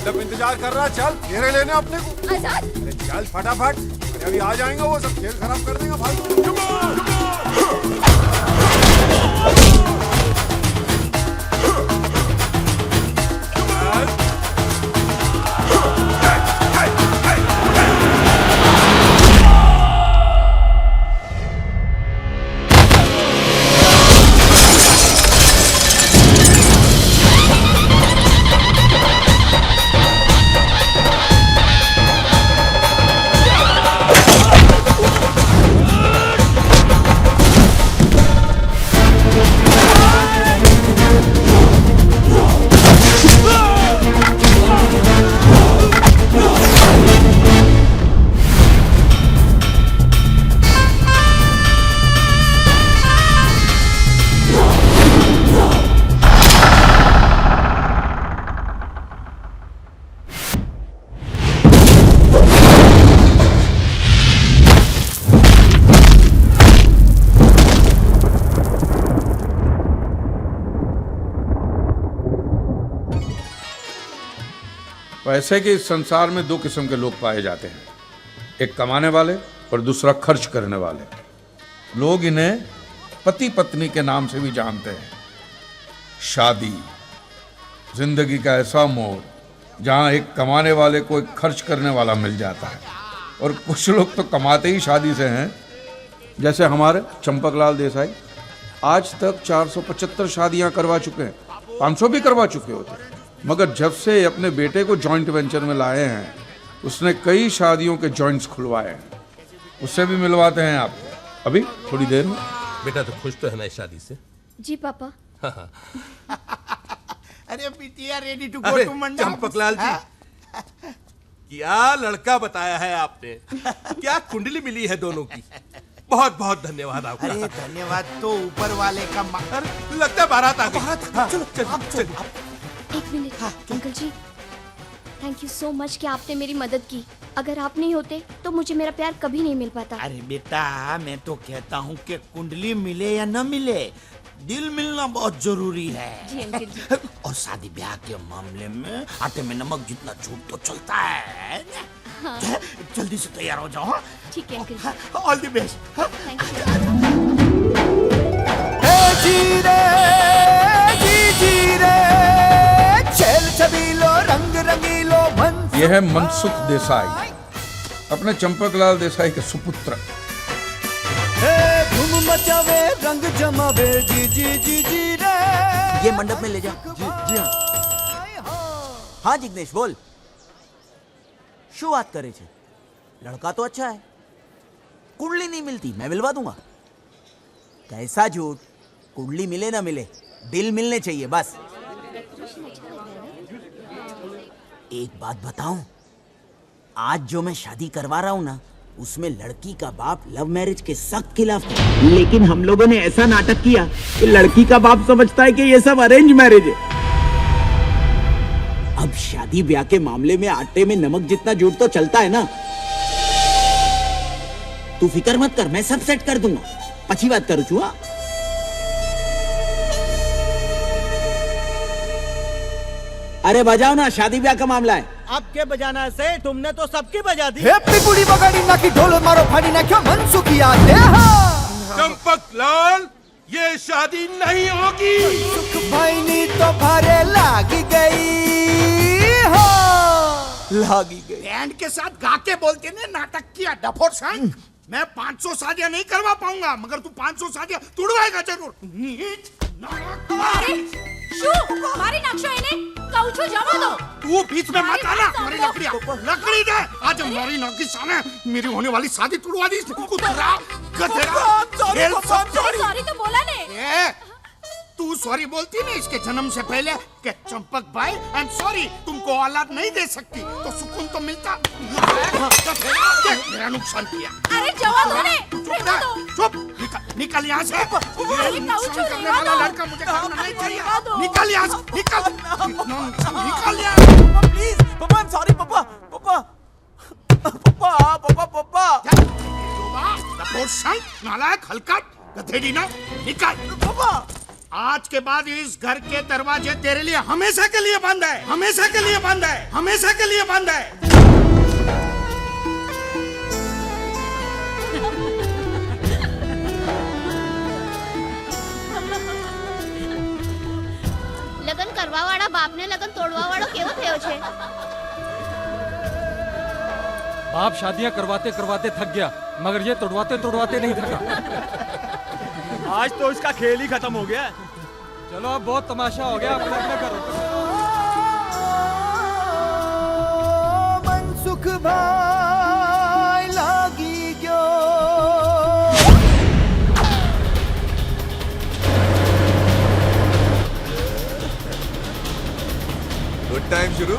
मंडप इंतजार कर रहा है, चल फेरे लेने अपने को। आजाद, अरे चल फटाफट, अरे अभी आ जाएंगे वो सब, खेल खराब कर देंगे फालतू। ऐसे कि इस संसार में दो किस्म के लोग पाए जाते हैं, एक कमाने वाले और दूसरा खर्च करने वाले। लोग इन्हें पति पत्नी के नाम से भी जानते हैं। शादी जिंदगी का ऐसा मोड़ जहां एक कमाने वाले को एक खर्च करने वाला मिल जाता है, और कुछ लोग तो कमाते ही शादी से हैं, जैसे हमारे चंपकलाल देसाई आज तक 475 शादियां करवा चुके हैं, 500 भी करवा चुके होते, मगर जब से अपने बेटे को जॉइंट वेंचर में लाए हैं उसने कई शादियों के जॉइंट्स खुलवाए हैं। उससे भी मिलवाते हैं आप अभी थोड़ी देर में। बेटा तो खुश तो है ना इस शादी से? जी पापा। अरे बिटिया रेडी टू गो टू मंडप। चंपकलाल जी, क्या लड़का बताया है आपने, क्या कुंडली मिली है दोनों की। बहुत बहुत धन्यवाद आपका। अरे धन्यवाद तो ऊपर वाले का लगता है बारात आ गई। चलो चलो चलो। एक minute uncle ji, thank you so much कि आपने मेरी मदद की। अगर आप नहीं होते तो मुझे मेरा प्यार कभी नहीं मिल पाता। अरे बेटा मैं तो कहता हूँ कि कुंडली मिले या न मिले, दिल मिलना बहुत जरूरी है। जी अंकल जी। और शादी ब्याह के मामले में आटे में नमक जितना झूठ तो चलता है। हाँ। जल्दी से तैयार हो जाओ। ठीक है uncle ji. All the best. Thank you. यह है मनसुख देसाई, अपने चंपकलाल देसाई के सुपुत्र। धूम मचावे रंग जमावे जी जी जी जी रे। ये मंडप में ले जा। जी हाँ। हाँ जिग्नेश बोल, शू बात करे छे? लड़का तो अच्छा है, कुंडली नहीं मिलती, मैं मिलवा दूंगा। कैसा झूठ, कुंडली मिले ना मिले, बिल मिलने चाहिए बस। एक बात बताऊं, आज जो मैं शादी करवा रहा हूं ना, उसमें लड़की का बाप लव मैरिज के सख्त खिलाफ था, लेकिन हम लोगों ने ऐसा नाटक किया कि लड़की का बाप समझता है कि ये सब अरेंज मैरिज है। अब शादी ब्याह के मामले में आटे में नमक जितना झूठ तो चलता है ना। तू फिक्र मत कर, मैं सब सेट कर दूंगा। पछी बात करूँ चुआ। अरे बजाओ ना, शादी ब्याह का मामला है। अब के बजाना से तुमने तो सबकी बजा दी। हेप्पी बुड़ी बगाड़ी ना की ढोल मारो फाड़ी ना क्यों मनसुख याद है। चंपकलाल, ये शादी नहीं होगी। सुख भाई नी तो भारे लागी गई हो। लागी गई। बैंड के साथ गा के बोलते ने नाटक किया डफोर संग। मैं 500 शादियां नहीं करवा पाऊंगा, मगर तू 500 शादियां तुड़वाएगा जरूर। नीच मारी नक्शा इन्हें कहूँ छो जमा दो। तू बीच में मत आना। मेरी लकड़ी दे। आज हमारी नौकी सामने मेरी होने वाली शादी तुड़वा दी। कुतरा गधेड़ा। सॉरी तो बोला ने। तू सॉरी बोलती नहीं इसके जन्म से पहले कि चंपक भाई आई एम सॉरी, तुमको औलाद नहीं दे सकती तो सुकून तो मिलता। मेरा नुकसान किया। अरे जवाब दो ने। चुप, निकल यहाँ से। ये नुकसान करने वाला लड़का मुझे करना नहीं चाहिए। निकल यहाँ से, निकल। निकल यहाँ से। प्लीज पापा, आई एम सॉरी पापा। पापा पापा पापा पापा। नालायक हलकट गधेड़ी ना, निकल। पापा आज के बाद इस घर के दरवाजे तेरे लिए हमेशा के लिए बंद है, हमेशा के लिए बंद है, हमेशा के लिए बंद है। લગન કરવા વાળા બાપને લગન તોડવા વાળો કેવો થયો છે? बाप शादियां करवाते करवाते थक गया, मगर ये तोड़वाते तोड़वाते नहीं थका। आज तो इसका खेल ही खत्म हो गया। चलो अब बहुत तमाशा हो गया, अपने अपने करो। मनसुख भाई लागी गयो। गुड टाइम शुरू।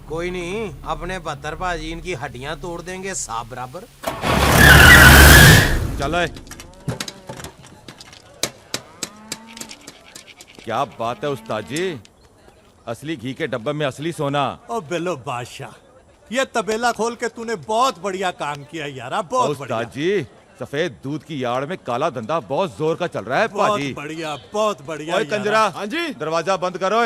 कोई नहीं, अपने बहत्तर भाजी इनकी हड्डियां तोड़ देंगे साफ बराबर। चलो क्या बात है उस्ताद जी, असली घी के डब्बे में असली सोना। ओ बेलो बादशाह, ये तबेला खोल के तूने बहुत बढ़िया काम किया यार, बहुत बढ़िया। उस्ताद जी, सफेद दूध की यार्ड में काला धंधा बहुत जोर का चल रहा है पाजी। बहुत बढ़िया, बहुत बढ़िया। ओए कंजरा, हाँ जी, दरवाजा बंद करो।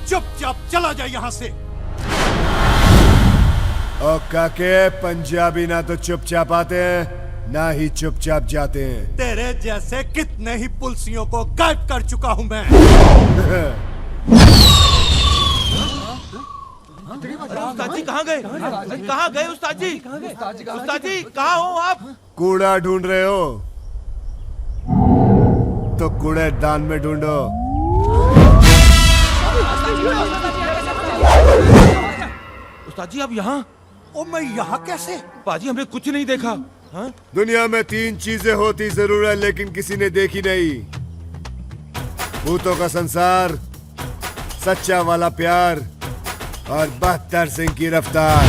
चुपचाप चला जा यहाँ से। ओ काके, पंजाबी ना तो चुपचाप आते हैं ना ही चुपचाप जाते हैं। तेरे जैसे कितने ही पुलिसियों को गायब कर चुका हूँ मैं। उस्ताद जी कहाँ गए? कहाँ गए उस्ताद जी? उस्ताद जी कहाँ हो आप? कूड़ा ढूंढ रहे हो तो कूड़ेदान में ढूंढो। उस्ताद जी आप यहाँ? ओ मैं यहाँ कैसे? पाजी हमने कुछ नहीं देखा। हाँ? दुनिया में 3 चीजें होती जरूर है लेकिन किसी ने देखी नहीं। भूतों का संसार, सच्चा वाला प्यार और 72 सिंह की रफ्तार।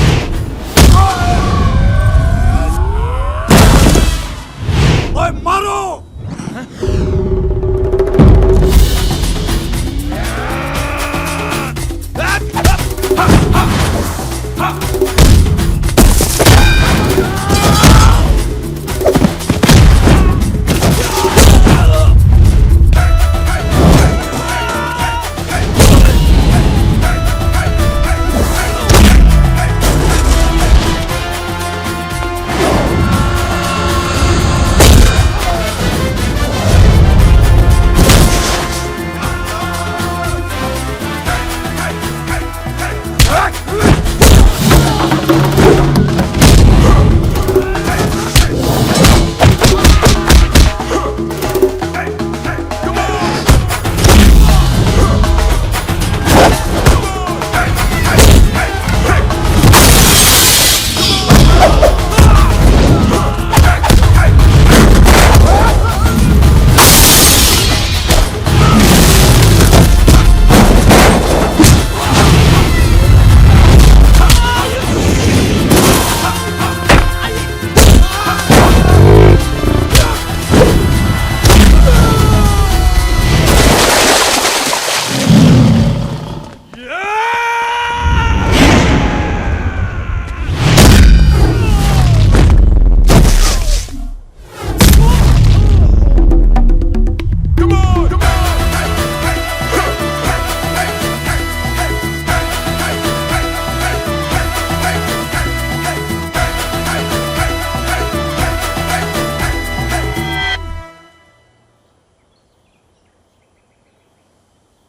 ओए मारो!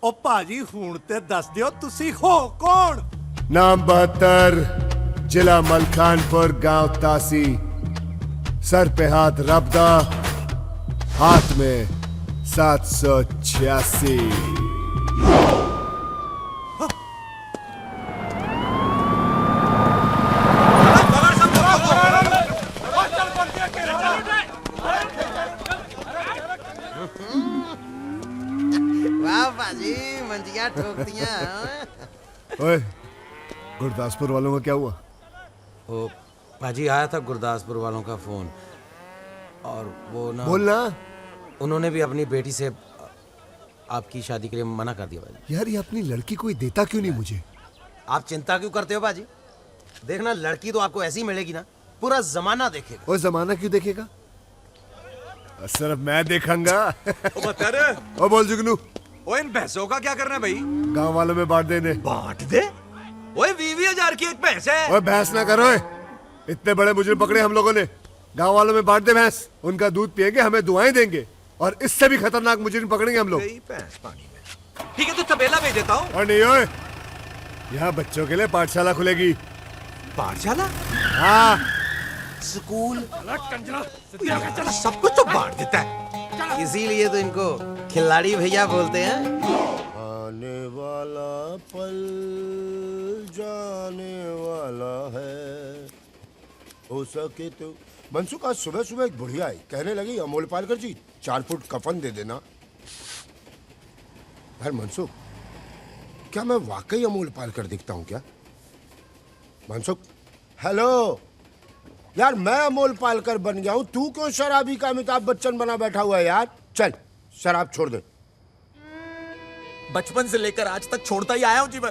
ओ भाजी हूं ते दस दियो तुसी हो कौन? नाम 72, जिला मलखानपुर, गांव तासी, सर पे हाथ रबदा, हाथ में 786। वाह बाजी मंजिया ठोक दिया। ओए, गुरदासपुर वालों का क्या हुआ? ओ बाजी आया था गुरदासपुर वालों का फोन, और वो ना बोलना। उन्होंने भी अपनी बेटी से आपकी शादी के लिए मना कर दिया बाजी। यार ये अपनी लड़की कोई देता क्यों नहीं मुझे? आप चिंता क्यों करते हो बाजी? देखना लड़की तो आपको ऐसी मिलेगी ना, पूरा जमाना देखेगा। वो जमाना क्यों देखेगा? सिर्फ मैं देखूंगा। ओ बोल जुगनू, ओ इन भैंसों का क्या करना है भाई? गांव वालों में बांट देने। बांट दे? ओए 20,000 की एक भैंस है। ओए भैंस ना करो, इतने बड़े मुजरिम पकड़े हम लोगों ने। गांव वालों में बांट दे भैंस, उनका दूध पिएंगे, हमें दुआएं देंगे, और इससे भी खतरनाक मुजरिम पकड़ेंगे हम लोग। भैंस पानी में। ठीक है तो तबेला भेज देता हूँ। और नहीं ओए, यहाँ बच्चों के लिए पाठशाला खुलेगी। पाठशाला? हाँ, स्कूल, सब कुछ तो बांट देता है। इसीलिए तो इनको खिलाड़ी भैया बोलते हैं। आने वाला पल जाने वाला है, हो सके तो। मनसुख आज सुबह सुबह एक बुढ़िया आई, कहने लगी अमोल पालकर जी 4 फुट कफन दे देना। यार मनसुख, क्या मैं वाकई अमोल पालकर दिखता हूँ क्या? मनसुख, हेलो यार, मैं अमोल पालकर बन गया हूँ, तू क्यों शराबी का अमिताभ बच्चन बना बैठा हुआ है यार? चल शराब छोड़ दे। बचपन से लेकर आज तक छोड़ता ही आया हूं जीवन।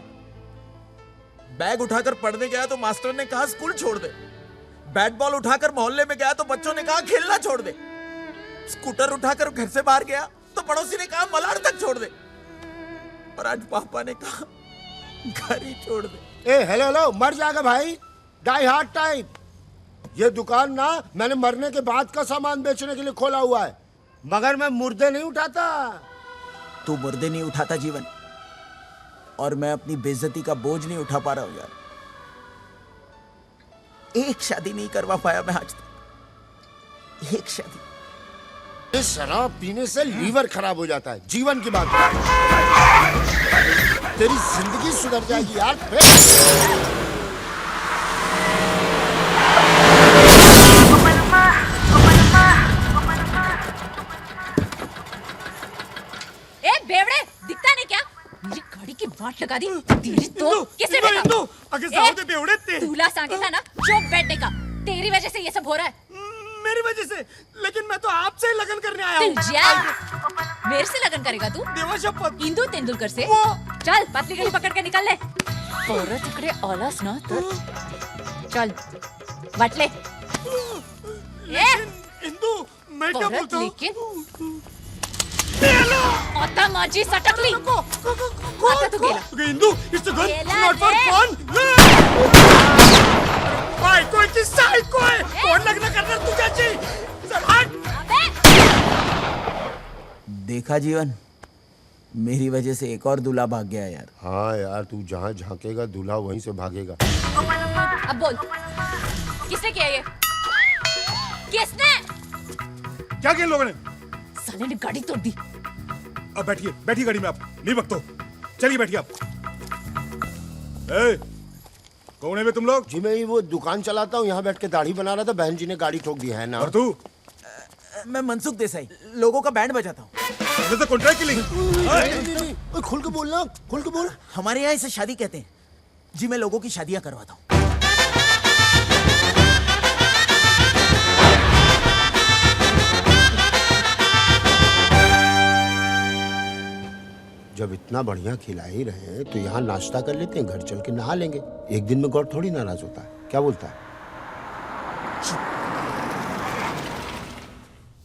बैग उठाकर पढ़ने गया तो मास्टर ने कहा स्कूल छोड़ दे। बैट बॉल उठाकर मोहल्ले में गया तो बच्चों ने कहा खेलना छोड़ दे। स्कूटर उठाकर घर से बाहर गया तो पड़ोसी ने कहा मलाड तक छोड़ दे। और आज पापा ने कहा घर ही छोड़ दे। ए हेलो हेलो, मर जाएगा भाई, डाई हार्ड टाइप। ये दुकान ना मैंने मरने के बाद का सामान बेचने के लिए खोला हुआ है, मगर मैं मुर्दे नहीं उठाता। तू मुर्दे नहीं उठाता जीवन, और मैं अपनी बेइज्जती का बोझ नहीं उठा पा रहा हूं यार। एक शादी नहीं करवा पाया मैं आज तक, एक शादी। इस शराब पीने से लीवर खराब हो जाता है, जीवन की बात। तेरी जिंदगी सुधर जाएगी यार। ए बेवड़े, दिखता नहीं क्या? मेरी गाड़ी की वाट लगा दी। तेरी तो किसने देखा? आगे जाओ दे बेवड़े ते। दूल्हा सांगे था ना चुप बैठने का। तेरी वजह से ये सब हो रहा है। मेरी वजह से? लेकिन मैं तो आपसे ही लगन करने आया हूँ। मेरे से लगन करेगा तू? देवा शपथ। इंदु तेंदुलकर से? चल पतली गली पकड़ के निकल ले। पोरा तिकडे आलास ना तो चल वाट ले। इंदु, मैं क्या बोलता हूँ? लेकिन आता माझी सटकली। आता तू गेला। Indu, it's a gun, not for fun. कोई की साइको है, कौन लगना करना तुझे? देखा जीवन, मेरी वजह से एक और दूल्हा भाग गया यार। हाँ यार, तू जहाँ झांकेगा दूल्हा वहीं से भागेगा। अब बोल, किसने किया ये? किसने? क्या किया लोगों ने? साले ने गाड़ी तोड़ दी। अब बैठिए, बैठिए गाड़ी में आप, नहीं भगतो। चलिए बैठिए आप। कौन है बे तुम लोग? जी मैं वो दुकान चलाता हूँ, यहाँ बैठ के दाढ़ी बना रहा था, बहन जी ने गाड़ी ठोक दी है ना। और तू? मैं मनसुख देसाई, लोगों का बैंड बजाता हूँ। तो कॉन्ट्रैक्ट के लिए? नहीं, खुल के बोलना, खुल के बोल। हमारे यहाँ इसे शादी कहते हैं जी। मैं लोगों की शादियां करवाता हूँ। जब इतना बढ़िया खिला ही रहे हैं तो यहाँ नाश्ता कर लेते हैं, घर चल के नहा लेंगे। एक दिन में गौर थोड़ी नाराज होता है, क्या बोलता है?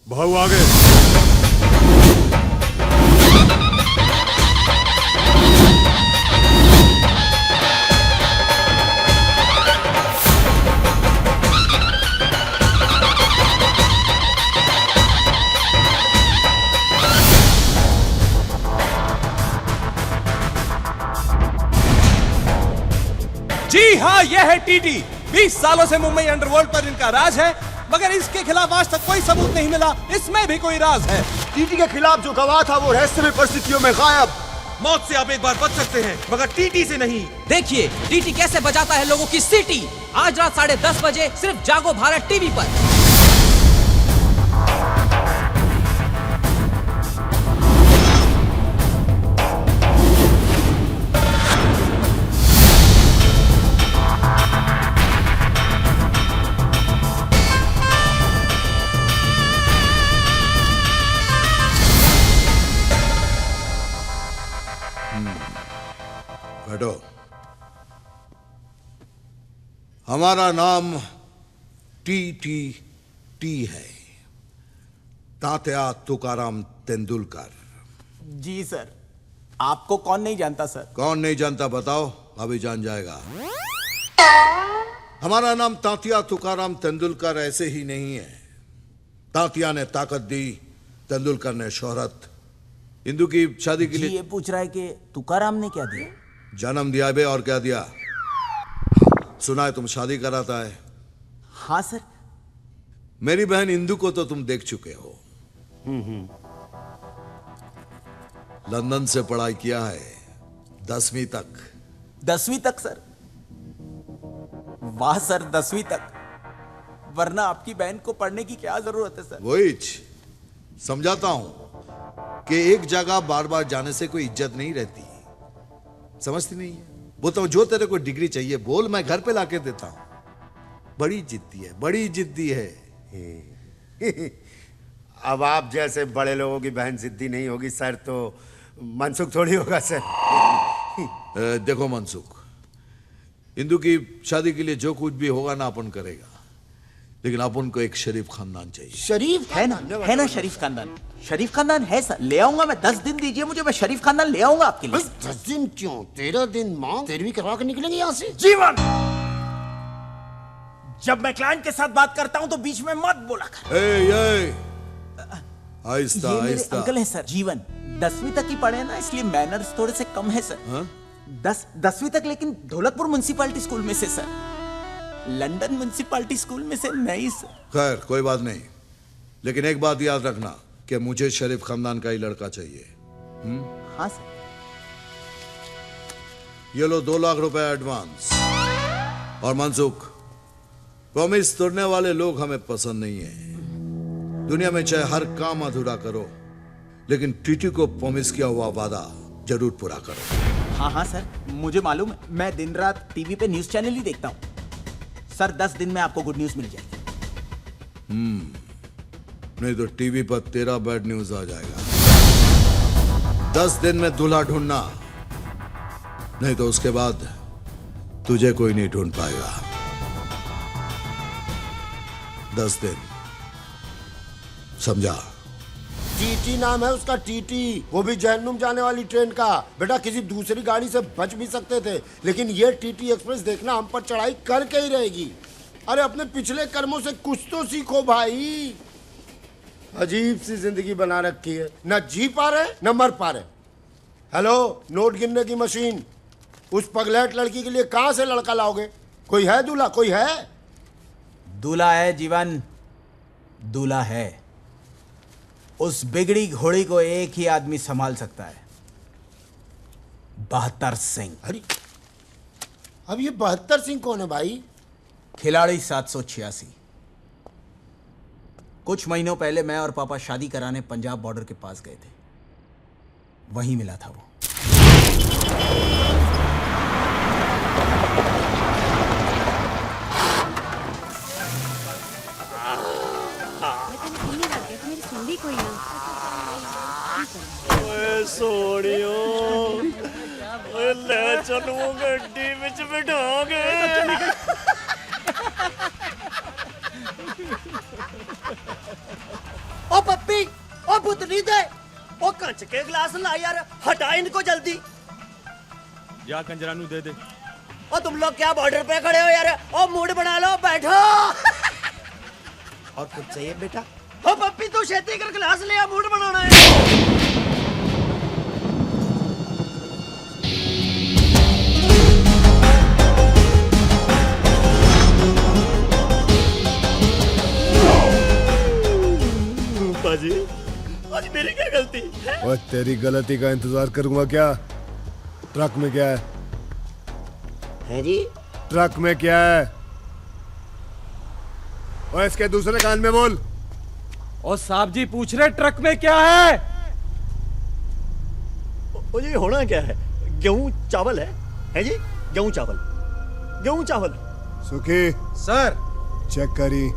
भाऊ आ गए। है टीटी। 20 सालों से मुंबई अंडरवर्ल्ड पर इनका राज है, मगर इसके खिलाफ आज तक कोई सबूत नहीं मिला। इसमें भी कोई राज है। टीटी के खिलाफ जो गवाह था वो रहस्यमय परिस्थितियों में गायब। मौत से आप एक बार बच सकते हैं, मगर टीटी से नहीं। देखिए टीटी कैसे बजाता है लोगों की सीटी। आज रात 10:30 बजे सिर्फ जागो भारत टीवी पर। बैठो। हमारा नाम टी है, तात्या तुकाराम तेंदुलकर। जी सर, आपको कौन नहीं जानता सर? कौन नहीं जानता बताओ, अभी जान जाएगा। हमारा नाम तात्या तुकाराम तेंदुलकर ऐसे ही नहीं है। तात्या ने ताकत दी, तेंदुलकर ने शोहरत। इंदु की शादी के लिए ये पूछ रहा है कि तुकाराम ने क्या दिया? जन्म दिया बे, और क्या दिया? सुना है तुम शादी कराता है। हाँ सर। मेरी बहन इंदु को तो तुम देख चुके हो। लंदन से पढ़ाई किया है, 10वीं तक। 10वीं तक सर? वाह सर, 10वीं तक। वरना आपकी बहन को पढ़ने की क्या जरूरत है सर? वही समझाता हूं कि एक जगह बार बार जाने से कोई इज्जत नहीं रहती। समझती नहीं है? वो तो जो तेरे को डिग्री चाहिए बोल, मैं घर पे लाके देता हूं। बड़ी जिद्दी है, बड़ी जिद्दी है। अब आप जैसे बड़े लोगों की बहन जिद्दी नहीं होगी सर, तो मनसुख थोड़ी होगा सर। देखो मनसुख, इंदु की शादी के लिए जो कुछ भी होगा ना अपन करेगा, लेकिन अपन को एक शरीफ खानदान चाहिए। शरीफ है ना शरीफ खानदान? शरीफ खानदान है सर, ले आऊंगा मैं। 10 दिन दीजिए मुझे, मैं शरीफ खानदान ले आऊंगा आपके लिए। 10 दिन क्यों? 13 दिन मांग, 13वीं करवा के निकलेंगे यहाँ से। जीवन, जब मैं क्लाइंट के साथ बात करता हूं तो बीच में मत बोला कर। आहिस्ता ये मेरे आहिस्ता। अंकल है सर, जीवन। 10वीं तक ही पढ़े ना, इसलिए मैनर्स थोड़े से कम है सर। 10वीं तक, लेकिन ढोलकपुर म्युनिसिपैलिटी स्कूल में से सर, लंदन म्युनिसिपैलिटी स्कूल में से नहीं सर। खैर कोई बात नहीं, लेकिन एक बात याद रखना कि मुझे शरीफ खानदान का ही लड़का चाहिए। हाँ सर। ये लो 2 लाख रुपए एडवांस। और मनसुख, प्रॉमिस तोड़ने वाले लोग हमें पसंद नहीं है। दुनिया में चाहे हर काम अधूरा करो, लेकिन टीटी को प्रॉमिस किया हुआ वादा जरूर पूरा करो। हाँ सर, मुझे मालूम है। मैं दिन रात टीवी पे न्यूज चैनल ही देखता हूँ सर। 10 दिन में आपको गुड न्यूज मिल जाएगी। नहीं तो टीवी पर तेरा बैड न्यूज आ जाएगा। 10 दिन में दूल्हा ढूंढना, नहीं तो उसके बाद तुझे कोई नहीं ढूंढ पाएगा। 10 दिन, समझा? टीटी नाम है उसका, टीटी। वो भी जहन्नुम जाने वाली ट्रेन का। बेटा किसी दूसरी गाड़ी से बच भी सकते थे, लेकिन ये टीटी एक्सप्रेस देखना हम पर चढ़ाई करके ही रहेगी। अरे अपने पिछले कर्मों से कुछ तो सीखो भाई। अजीब सी जिंदगी बना रखी है, न जी पा रहे न मर पा रहे। हेलो, नोट गिनने की मशीन, उस पगलेट लड़की के लिए कहां से लड़का लाओगे? कोई है दूल्हा? कोई है? दूल्हा है जीवन, दूल्हा है। उस बिगड़ी घोड़ी को एक ही आदमी संभाल सकता है, 72 सिंह। अरे अब ये 72 सिंह कौन है भाई? खिलाड़ी 786। कुछ महीनों पहले मैं और पापा शादी कराने पंजाब बॉर्डर के पास गए थे, वहीं मिला था वो। सोनियो, ले चलो गड्डी विच बिठाओगे। ओ पप्पी, ओ पुतली दे, ओ कंच के गिलास ला यार, हटा इनको जल्दी। जा कंजरानू दे दे। ओ तुम लोग क्या बॉर्डर पे खड़े हो यार? ओ मूड बना लो, बैठो। और कुछ चाहिए बेटा? ओ पप्पी तू छेती कर गिलास ले आ, मूड बनाना है। जी, आज मेरी क्या गलती है? और तेरी गलती का इंतजार करूंगा क्या? ट्रक में क्या है जी? ट्रक में क्या है? और इसके दूसरे कान में बोल। और साहब जी पूछ रहे ट्रक में क्या है? ओ जी, होना क्या है? गेहूं चावल है जी? गेहूं चावल, गेहूं चावल। सुखी सर, चेक करी।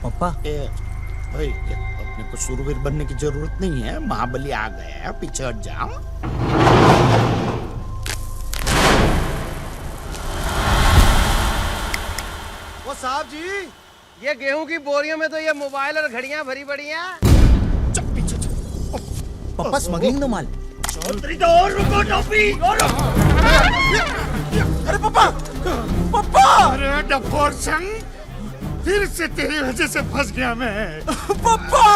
पापा भाई, अपने को शूरवीर बनने की जरूरत नहीं है। महाबली आ गया है, पीछे हट जाओ। वो साहब जी, ये गेहूं की बोरियों में तो ये मोबाइल और घड़ियां भरी पड़ी हैं। पापा स्मगलिंग नो माल। और रुको टोपी, और अरे पापा, पापा! अरे डफोर संग, फिर से तेरी वजह से फंस गया मैं। पापा!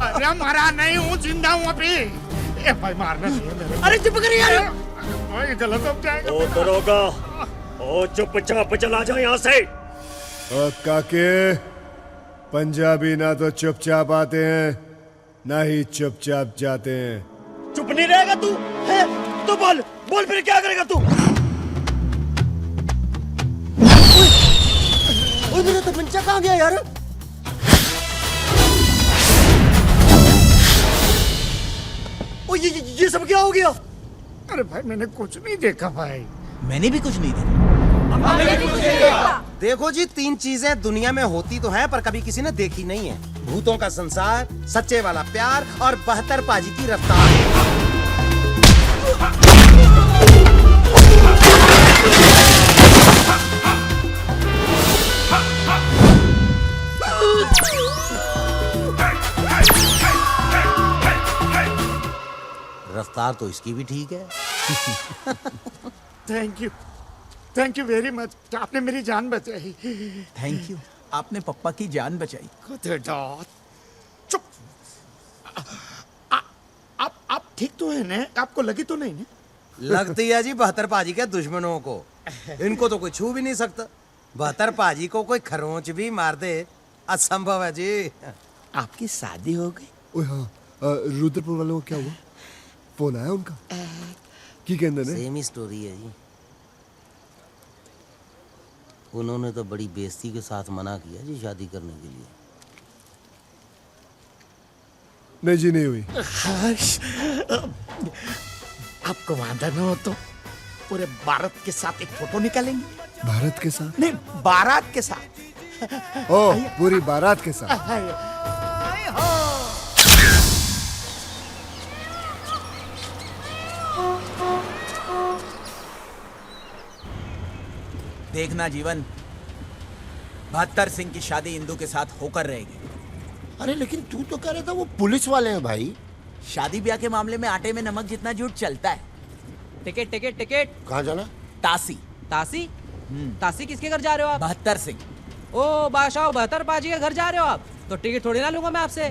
अरे मरा नहीं हूँ, जिंदा हूँ अभी। ए भाई, मारना नहीं है मेरे। अरे चुप करिए यार। भाई गलत हो जाएगा। ओ दरोगा, ओ चुपचाप चला जा यहाँ से। और काके, पंजाबी ना तो चुपचाप आते हैं ना ही चुपचाप जाते हैं। चुप नहीं रहेगा तू? है? तो बोल, बोल फिर क्या करेगा तू? ओए, मेरा तमंचा कहाँ गया यार? ओ ये सब क्या हो गया? अरे भाई, मैंने कुछ नहीं देखा भाई। मैंने भी कुछ नहीं देखा। देखो जी, 3 चीजें दुनिया में होती तो हैं पर कभी किसी ने देखी नहीं है। भूतों का संसार, सच्चे वाला प्यार और 72 पाजी की रफ्तार। रफ्तार तो इसकी भी ठीक है। Thank you very much. आपने मेरी जान बचाई। थैंक यू, आपने पप्पा की जान बचाई। चुप। आप ठीक तो है ना? आपको लगी तो नहीं ना? लगती है जी 72 पाजी के दुश्मनों को। इनको तो कोई छू भी नहीं सकता। 72 पाजी को कोई खरोंच भी मार दे, असंभव है जी। आपकी शादी हो गई? ओए हाँ, रुद्रपुर वालों को क्या हुआ? फोन आया उनका? की कहते ने? सेम ही स्टोरी है जी। उन्होंने तो बड़ी बेइज्जती के साथ मना किया जी शादी करने के लिए। नहीं जी, नहीं हुई। आपको वादा न हो तो पूरे भारत के साथ एक फोटो निकालेंगे। भारत के साथ? नहीं, बारात के साथ। ओ, पूरी बारात के साथ। देखना जीवन, 72 सिंह की शादी इंदू के साथ होकर रहेगी। अरे लेकिन तू तो कह रहा था वो पुलिस वाले हैं भाई। शादी ब्याह के मामले में आटे में नमक जितना झूठ चलता है। Ticket ticket ticket. कहाँ जाना? तासी। तासी? तासी किसके घर जा रहे हो आप? 72 सिंह। ओ बादशाह 72 पाजी के घर जा रहे हो आप? तो टिकट थोड़ी ना लूंगा मैं आपसे।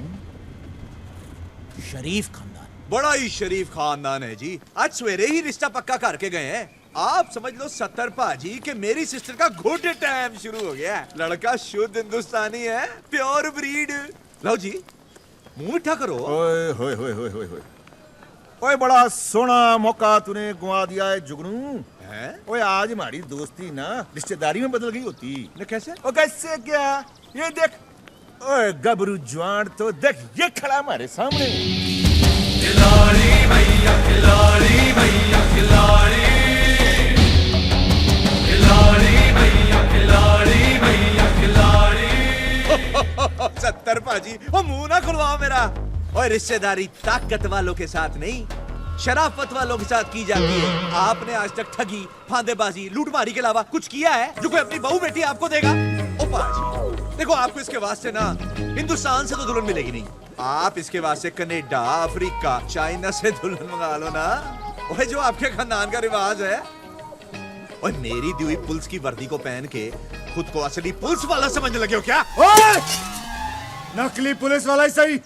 शरीफ खानदान। बड़ा ही शरीफ खानदान है जी। आज सवेरे ही रिश्ता पक्का करके गए हैं। आप समझ लो 70 पाजी के मेरी सिस्टर का गुड टाइम शुरू हो गया है। लड़का शुद्ध हिंदुस्तानी है, प्योर ब्रीड। लो जी, मुंह मीठा करो। ओए होए होए होए होए होए। ओए बड़ा सोना मौका तूने गुआ दिया है जुगनू। हैं? ओए आज हमारी दोस्ती ना रिश्तेदारी में बदल गई होती। न कैसे? ओ कैसे क्या? ये देख, ओए गबरू जवान तो देख, ये खड़ा हमारे सामने। खिलाड़ी भैया, खिलाड़ी भैया, खिलाड़ी, खिलाड़ी भैया, खिलाड़ी भैया, खिलाड़ी। 70 पाजी, ओ मुंह ना खुलवाओ मेरा। और रिश्तेदारी ताकत वालों के साथ नहीं, शराफत वालों के साथ की जाती है। आपने आज तक ठगी, फांदेबाजी, लूटमारी के अलावा कुछ किया है जो कोई अपनी बहू बेटी आपको देगा? ओ पाजी, देखो आपको इसके वास्ते ना हिंदुस्तान से तो दुल्हन मिलेगी नहीं। आप इसके वास्ते कनाडा, अफ्रीका, चाइना से दुल्हन मंगा लो ना। ओए जो आपके खानदान का रिवाज है। और मेरी दी हुई पुलिस की वर्दी को पहन के खुद को असली पुलिस वाला समझने लगे हो क्या? ओए! नकली पुलिस वाला ही सही,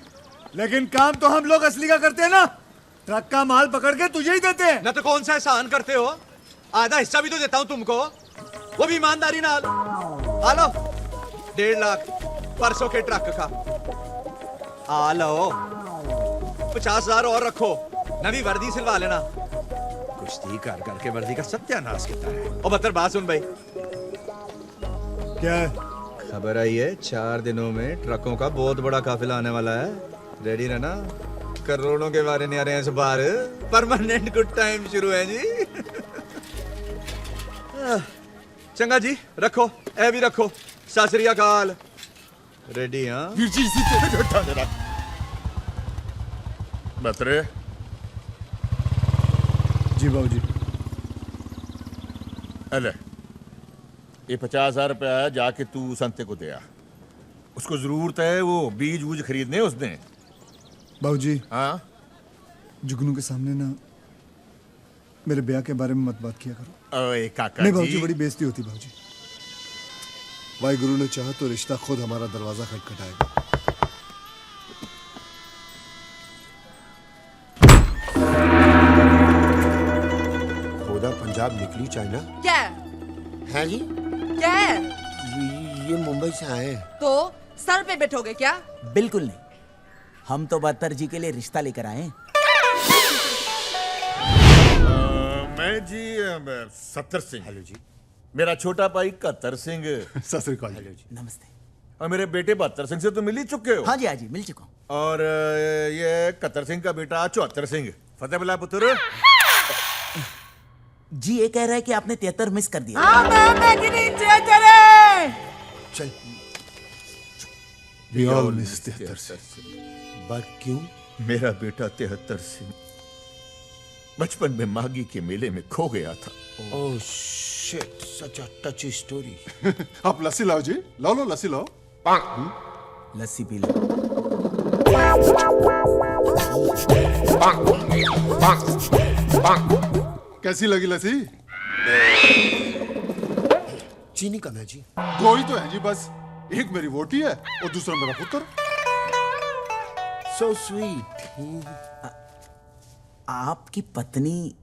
लेकिन काम तो हम लोग असली का करते हैं ना। ट्रक का माल पकड़ के तुझे ही देते हैं। ना तो कौन सा एहसान करते हो? आधा हिस्सा भी तो देता हूं तुमको। वो भी ईमानदारी नाल। हालो 1.5 लाख परसों के ट्रक का। आ लो 50,000 और रखो, नवी वर्दी सिलवा लेना। कुश्ती कर करके वर्दी का सत्यानाश किया है। ओ बतर बात सुन भाई, क्या खबर आई है 4 दिनों में ट्रकों का बहुत बड़ा काफिला आने वाला है। रेडी रहना, करोड़ों के बारे नहीं आ रहे हैं इस बार। परमानेंट गुड टाइम शुरू है जी। चंगा जी, रखो ए भी रखो। सत श्री अकाल। रेडी हाँ? वीर जी इसी तेरे घटा दे रहा। बतरे जी बाबूजी। अले ये 50,000 रुपया है, जाके तू संते को दे आ। उसको जरूरत है, वो बीज वूज खरीदने उसने। बाबूजी हाँ जुगनू के सामने ना मेरे ब्याह के बारे में मत बात किया करो। ओए काका नहीं जी। बाबूजी, बड़ी बेइज्जती होती बाबूजी। वाहिगुरु ने चाहा तो रिश्ता खुद हमारा दरवाजा खटखटाएगा। खोदा पंजाब निकली चाइना क्या है जी? क्या है? ये मुंबई से आए। तो सर पे बैठोगे क्या? बिल्कुल नहीं, हम तो बहत्तर जी के लिए रिश्ता लेकर आए हैं। मैं जी सत्तर सिंह। हेलो जी। मेरा छोटा भाई कतर सिंह। सत श्री अकाल। हेलो जी। नमस्ते। और मेरे बेटे 72 सिंह से तो मिल ही चुके हो। हाँ जी मिल चुका हूँ। और ये कतर सिंह का बेटा 74 सिंह। फतेह बुला पुत्र। जी ये कह रहा है कि आपने 73 मिस कर दिया। चल We all miss 73 Singh. But क्यों? मेरा बेटा 73 सिंह बचपन में मागी के मेले में खो गया था। ओह शिट, सच अ टची स्टोरी। आप लस्सी लाओ जी, लो लस्सी लाओ। लस्सी पी लो। कैसी लगी लस्सी? चीनी कम है जी। 2 ही तो है जी बस। एक मेरी वोटी है और दूसरा मेरा पुत्र। So sweet. आपकी पत्नी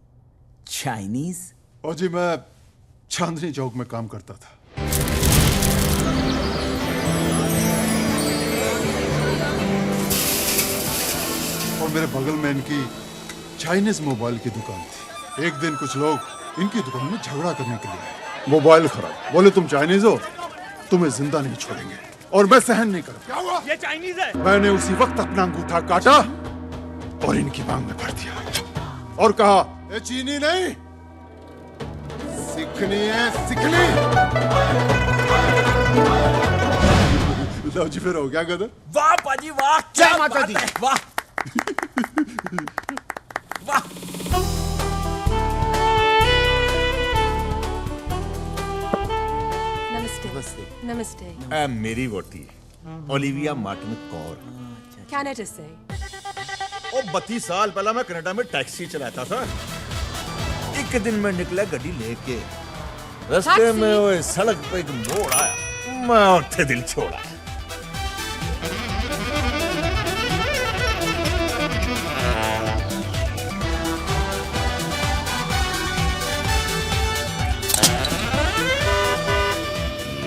चाइनीज? और जी मैं चांदनी चौक में काम करता था। और मेरे बगल में इनकी चाइनीज मोबाइल की दुकान थी। एक दिन कुछ लोग इनकी दुकान में झगड़ा करने के लिए आए। मोबाइल खराब, बोले तुम चाइनीज हो, तुम्हें जिंदा नहीं छोड़ेंगे। और मैं सहन नहीं करूंगा। क्या हुआ? ये चाइनीज है। मैंने उसी वक्त अपना अंगूठा काटा और इनकी मांग में भर दिया और कहा, ये चीनी नहीं, सीखनी है सीखनी। लो जी, फिर हो गया गदर। वाह पाजी वाह, जय माता दी। वाह वाह। नमस्ते। नमस्ते। मेरी वोटी ओलिविया मार्टिन कौर। कनाडा से। ओ 32 साल पहला मैं कनाडा में टैक्सी चलाता था। एक दिन मैं निकला गड्डी लेके, रास्ते में वो सड़क पे एक मोड़ आया, मैं उठे दिल छोड़ा।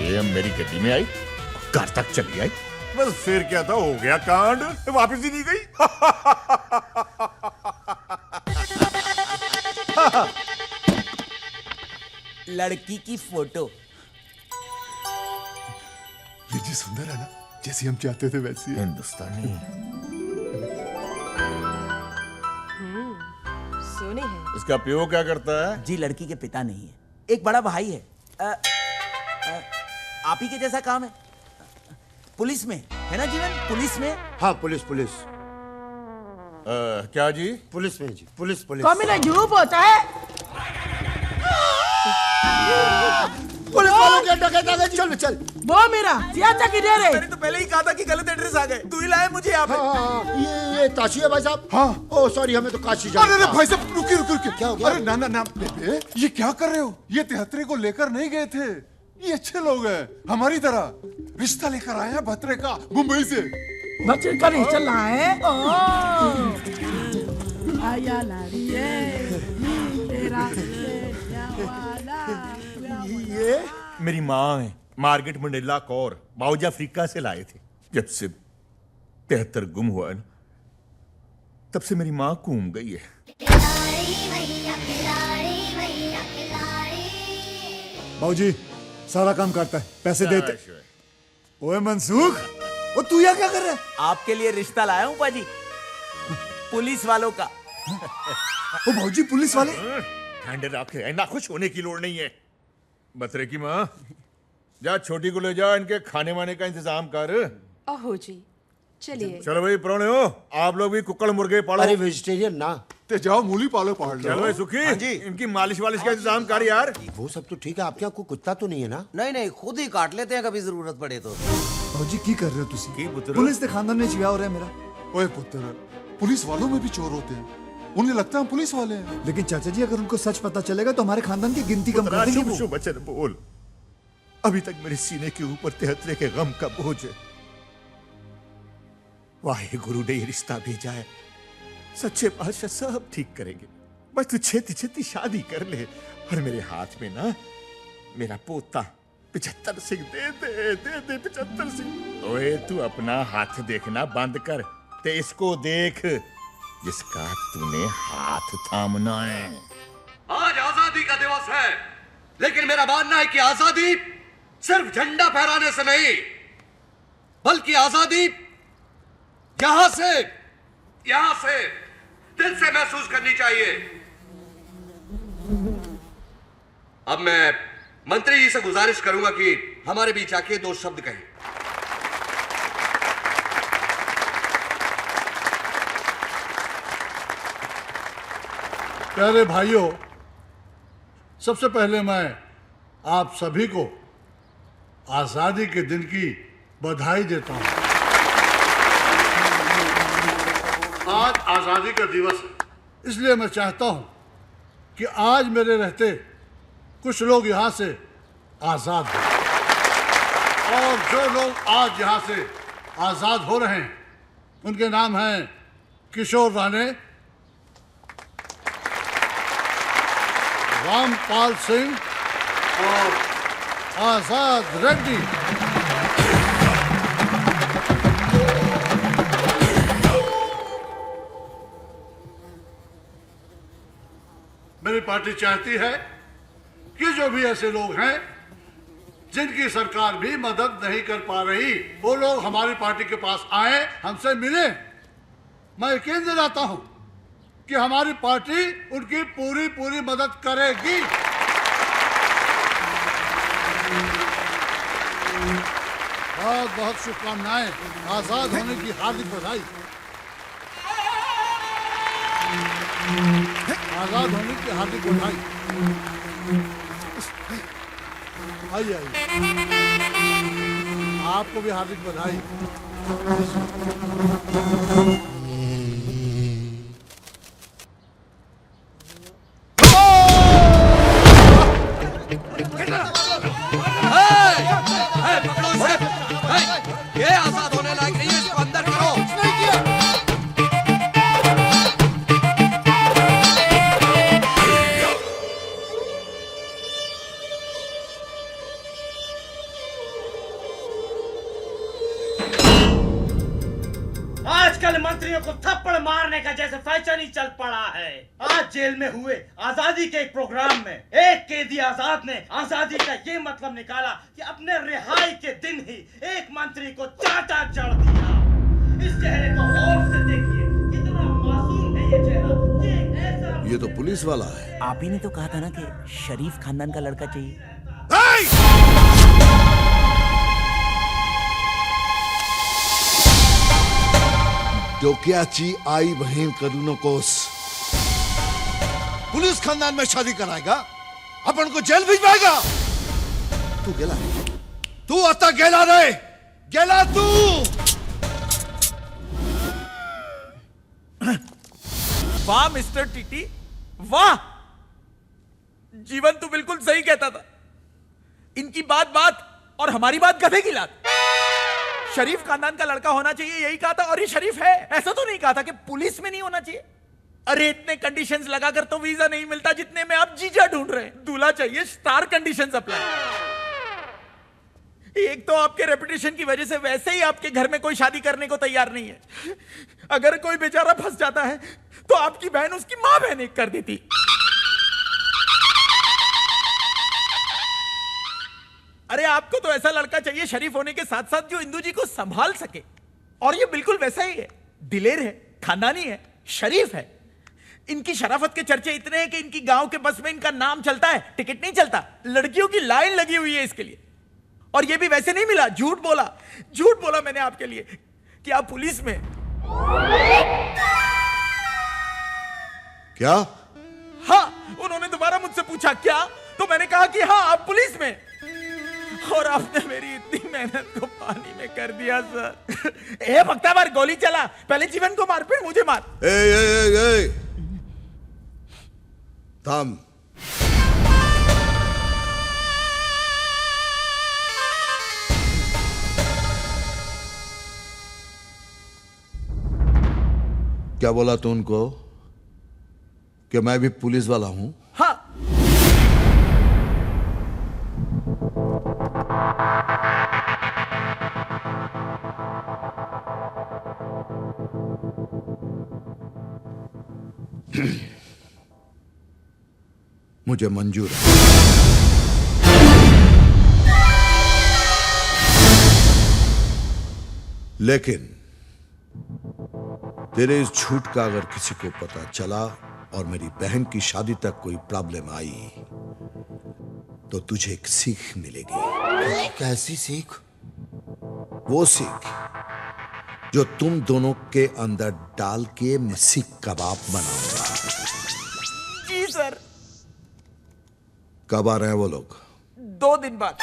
ये मेरी गड्डी में आई, घर तक चली आई। बस फिर क्या था, हो गया कांड, वापस ही नहीं गई। लड़की की फोटो। ये जी सुंदर है ना, जैसी हम चाहते थे वैसी है। हिंदुस्तानी सोने है। इसका प्यो क्या करता है? जी लड़की के पिता नहीं है, एक बड़ा भाई है। आप ही के जैसा काम है, पुलिस में है ना जीवन? पुलिस में? हाँ पुलिस। क्या जी? पुलिस में जी, पुलिस। धूप होता है। पुलिस वालों के डकैत आ गए। चल। वो मेरा सियाचा किधर है? मैंने तो पहले ही कहा था कि गलत एड्रेस आ गए, तू ही लाया मुझे यहाँ पे। हाँ, ये ताशी है भाई साहब। हाँ। ओ सॉरी, हमें तो काशी जाना अरे था। भाई साहब रुकिए। क्या हो गया? अरे ना बेबे, ये क्या कर रहे हो? ये 73 को लेकर नहीं गए थे। ये अच्छे लोग हैं, हमारी तरह। रिश्ता लेकर आए हैं भत्रे का, मुंबई से। बच्चे का रिश्ता लाए। आया लाड़ी है तेरा। ये मेरी माँ है, Margaret Mandela Kaur, boughs Africa से लाए थे। जब से 73 गुम हुआ है ना, तब से मेरी माँ घूम गई है। बाबूजी सारा काम करता है, पैसे देते। ओए मनसूख, ओ तू यहाँ क्या कर रहा है? आपके लिए रिश्ता लाया हूं पाजी, पुलिस वालों का। ओ बाबूजी, पुलिस वाले? ठंड रखे, ना खुश होने की लोड़ नहीं है। बतरे की माँ, जा छोटी को ले जा, इनके खाने वाने का इंतजाम कर। ओहो जी, चलिए। चलो भाई प्रोने हो, आप लोग भी कुक्कड़ मुर्गे पालो। अरे वेजिटेरियन ना, ते जाओ मूली पालो पहाड़ लो। चलो भाई सुखी, इनकी मालिश वालिश का इंतजाम कर यार। वो सब तो ठीक है, आपके यहाँ कोई कुत्ता तो नहीं है ना? नहीं नहीं, खुद ही काट लेते हैं कभी जरूरत पड़े तो। बाबूजी की कर रहे हो तुसी? पुलिस के खानदान में चिया हो रहा है मेरा। ओए पुत्र, पुलिस वालों में भी चोर होते हैं, उन्हें लगता है हम पुलिस वाले हैं। लेकिन चाचा जी, अगर उनको सच पता चलेगा तो हमारे खानदान की गिनती कम कर देंगे। शुभ वचन बोल, अभी तक मेरे सीने के ऊपर 73 के गम का बोझ है। वाहे गुरु ने ये रिश्ता भेजा है, सच्चे पातशाह सब ठीक करेंगे। बस तू छेती छेती शादी कर ले, और मेरे हाथ में ना मेरा पोता 75 सिंह दे दे 75 सिंह। ओए तू अपना हाथ देखना बंद कर, ते इसको देख जिसका तूने हाथ थामना है। आज आजादी का दिवस है, लेकिन मेरा मानना है कि आजादी सिर्फ झंडा फहराने से नहीं, बल्कि आजादी यहां से दिल से महसूस करनी चाहिए। अब मैं मंत्री जी से गुजारिश करूंगा कि हमारे बीच आके 2 शब्द कहें। प्यारे भाइयों, सबसे पहले मैं आप सभी को आजादी के दिन की बधाई देता हूं। आज आजादी का दिवस है, इसलिए मैं चाहता हूं कि आज मेरे रहते कुछ लोग यहां से आजाद हो, और जो लोग आज यहां से आजाद हो रहे हैं उनके नाम हैं किशोर राणे, रामपाल सिंह और आजाद रेड्डी। मेरी पार्टी चाहती है कि जो भी ऐसे लोग हैं जिनकी सरकार भी मदद नहीं कर पा रही, वो लोग हमारी पार्टी के पास आए, हमसे मिले। मैं यकीन दिलाता हूं कि हमारी पार्टी उनकी पूरी पूरी मदद करेगी। बहुत बहुत शुभकामनाएं, आजाद होने की हार्दिक बधाई। आजाद होने की हार्दिक बधाई। आइए आपको भी हार्दिक बधाई। पकड़ो इसे। ये आजाद होने लायक नहीं है, इसको अंदर करो। आजकल मंत्रियों को थप्पड़ मारने का जैसे फैशन ही चल पड़ा है। आज जेल में हुए आजादी के एक प्रोग्राम में एक कैदी आजाद ने आजादी का ये मतलब निकाला कि अपने रिहाई के दिन ही एक मंत्री को चाटा जड़ दिया। इस चेहरे को गौर से देखिए, कितना मासूम है ये चेहरा। ये ऐसा ये तो पुलिस वाला है। आप ही ने तो कहा था ना कि शरीफ खानदान का लड़का चाहिए। डोक्याची आई बहन करूनो कोस पुलिस खानदान में शादी कराएगा, अपन को जेल भिजवाएगा। तू गेला, तू आता गेला रे, गेला तू। वाह मिस्टर टीटी, वाह। जीवन तो बिल्कुल सही कहता था। इनकी बात बात और हमारी बात गधे की लात। शरीफ खानदान का लड़का होना चाहिए यही कहा था, और ये शरीफ है। ऐसा तो नहीं कहा था कि पुलिस में नहीं होना चाहिए। अरे इतने कंडीशंस लगाकर तो वीजा नहीं मिलता जितने में आप जीजा ढूंढ रहे हैं। दूल्हा चाहिए स्टार कंडीशंस अप्लाई। एक तो आपके रेपुटेशन की वजह से वैसे ही आपके घर में कोई शादी करने को तैयार नहीं है। अगर कोई बेचारा फंस जाता है तो आपकी बहन उसकी मां बहन एक कर देती। अरे आपको तो ऐसा लड़का चाहिए शरीफ होने के साथ साथ जो इंदू जी को संभाल सके, और ये बिल्कुल वैसा ही है। दिलेर है, खानदानी है, शरीफ है। इनकी शराफत के चर्चे इतने हैं कि इनकी गांव के बस में इनका नाम चलता है, टिकट नहीं चलता। लड़कियों की लाइन लगी हुई है इसके लिए। और ये भी वैसे नहीं मिला, झूठ बोला मैंने आपके लिए कि आप पुलिस में। क्या? हाँ, उन्होंने दोबारा मुझसे पूछा क्या, तो मैंने कहा कि हाँ आप पुलिस में। और आपने मेरी इतनी मेहनत को पानी में कर दिया सर। ए भक्ता मार, गोली चला, पहले जीवन को मार फिर मुझे मार। ए थाम। क्या बोला तू उनको कि मैं भी पुलिस वाला हूं? हाँ। मुझे मंजूर है। लेकिन तेरे इस झूठ का अगर किसी को पता चला और मेरी बहन की शादी तक कोई प्रॉब्लम आई तो तुझे एक सीख मिलेगी। कैसी सीख? वो सीख जो तुम दोनों के अंदर डाल के मैं सीख कबाब बनाऊंगा। जी सर। कब आ रहे हैं वो लोग? 2 दिन बाद।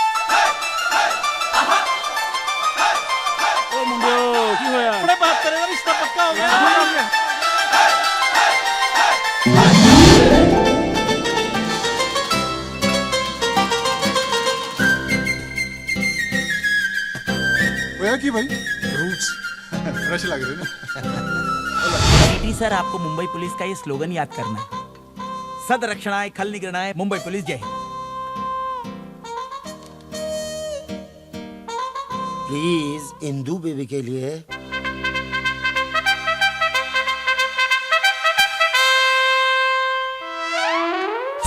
ओ मुंडियो की होया? अपने बात करेगा रिश्ता पक्का हो गया। होया कि भाई फ्रूट्स फ्रेश लग रहे ना। टीटी सर, आपको मुंबई पुलिस का ये स्लोगन याद करना है। सद रक्षणाय खल निगरणाय मुंबई पुलिस जय हिंद। प्लीज इंदू बेबी के लिए।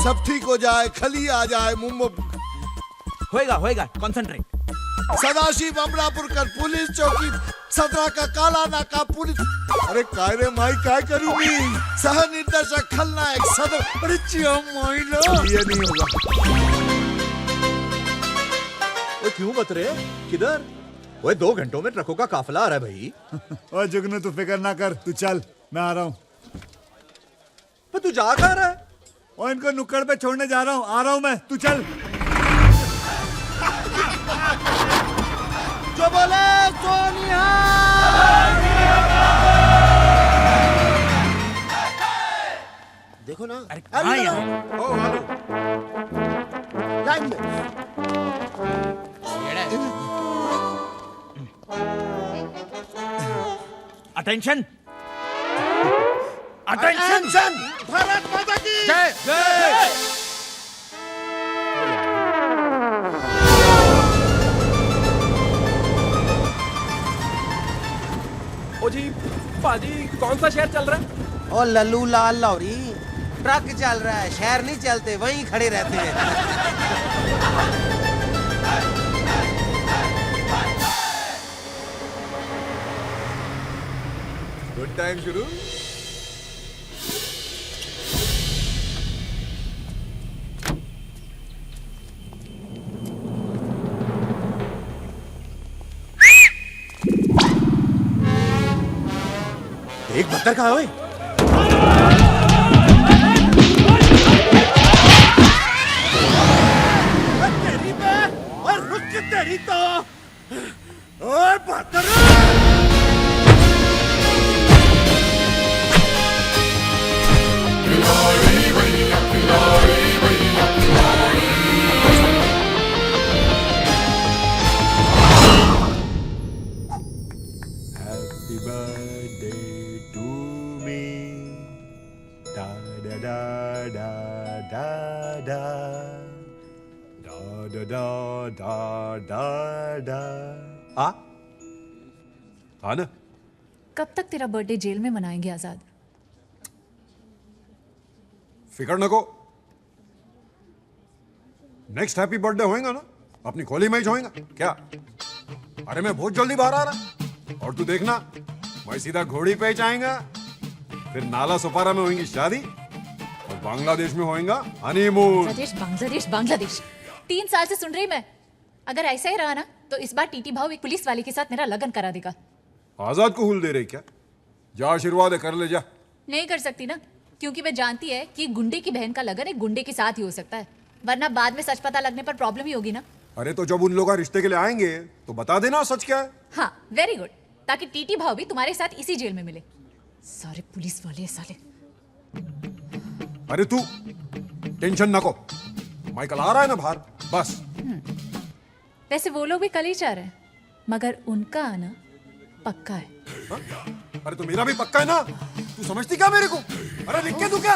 सब ठीक हो जाए, खली आ जाए मुंबई। होएगा, कंसंट्रेट। सदाशिव अमरापुर कर पुलिस चौकी 17 का काला नाका पुलिस। अरे काय रे माई काय करूंगी? सह निर्देशक खलनायक सदर। अरे चिया माई लो, ये नहीं होगा। वो क्यों बत रहे? किधर? वो 2 घंटों में ट्रकों का काफिला आ रहा है भाई। ओए जुगनू तू फिक्र ना कर, तू चल, मैं आ रहा हूँ। पर तू जा कहाँ रहा है? और इनको नुक्कड़ पे छोड़ने जा रहा हूँ, आ रहा हूँ मैं, तू चल। जो बोले सोनिया। देखो ना, अरे कहाँ यहाँ? लाइन में। Attention, attention. भारत माता की जय जय। ओ जी पाजी, कौन सा शहर चल रहा है? ओ लल्लू लाल लौरी, ट्रक चल रहा है, शहर नहीं चलते, वहीं खड़े रहते हैं। गुड टाइम शुरू। एक बत्तर कहाँ है? तेरी पे और रुक तेरी तो। ओए बहत्तर। Happy birthday to me. डा डा डा डा डा आ हाँ ना। कब तक तेरा बर्थडे जेल में मनाएंगे आजाद? फिकर न को, नेक्स्ट हैप्पी बर्थडे होएगा ना अपनी खोली में ही होएगा क्या? अरे मैं बहुत जल्दी बाहर आ रहा और तू देखना मैं सीधा घोड़ी पे जाएगा, फिर नाला सुपारा में होगी शादी और बांग्लादेश में होएगा हनीमून। बांग्लादेश बांग्लादेश 3 साल से सुन रही मैं। अगर ऐसा ही रहा ना तो इस बार टीटी भाव एक पुलिस वाले के साथ मेरा लगन करा देगा। आजाद को हुल दे रही क्या? जा आशीर्वाद है, कर ले जा। नहीं कर सकती ना, क्योंकि मैं जानती है कि गुंडे की बहन का लगन एक गुंडे के साथ ही हो सकता है, वरना बाद में सच पता लगने पर प्रॉब्लम ही होगी ना। अरे तो जब उन लोग रिश्ते के लिए आएंगे तो बता देना सच क्या है। हाँ वेरी गुड, ताकि टीटी भाव भी तुम्हारे साथ इसी जेल में मिले। सारे पुलिस वाले साले। अरे तू टेंशन न को, माइकल आ रहा है ना बाहर बस। वैसे वो लोग भी कल ही चाह रहे हैं, मगर उनका आना पक्का है। हा? अरे तो मेरा भी पक्का है ना, तू समझती क्या मेरे को? अरे लिख के दूं क्या?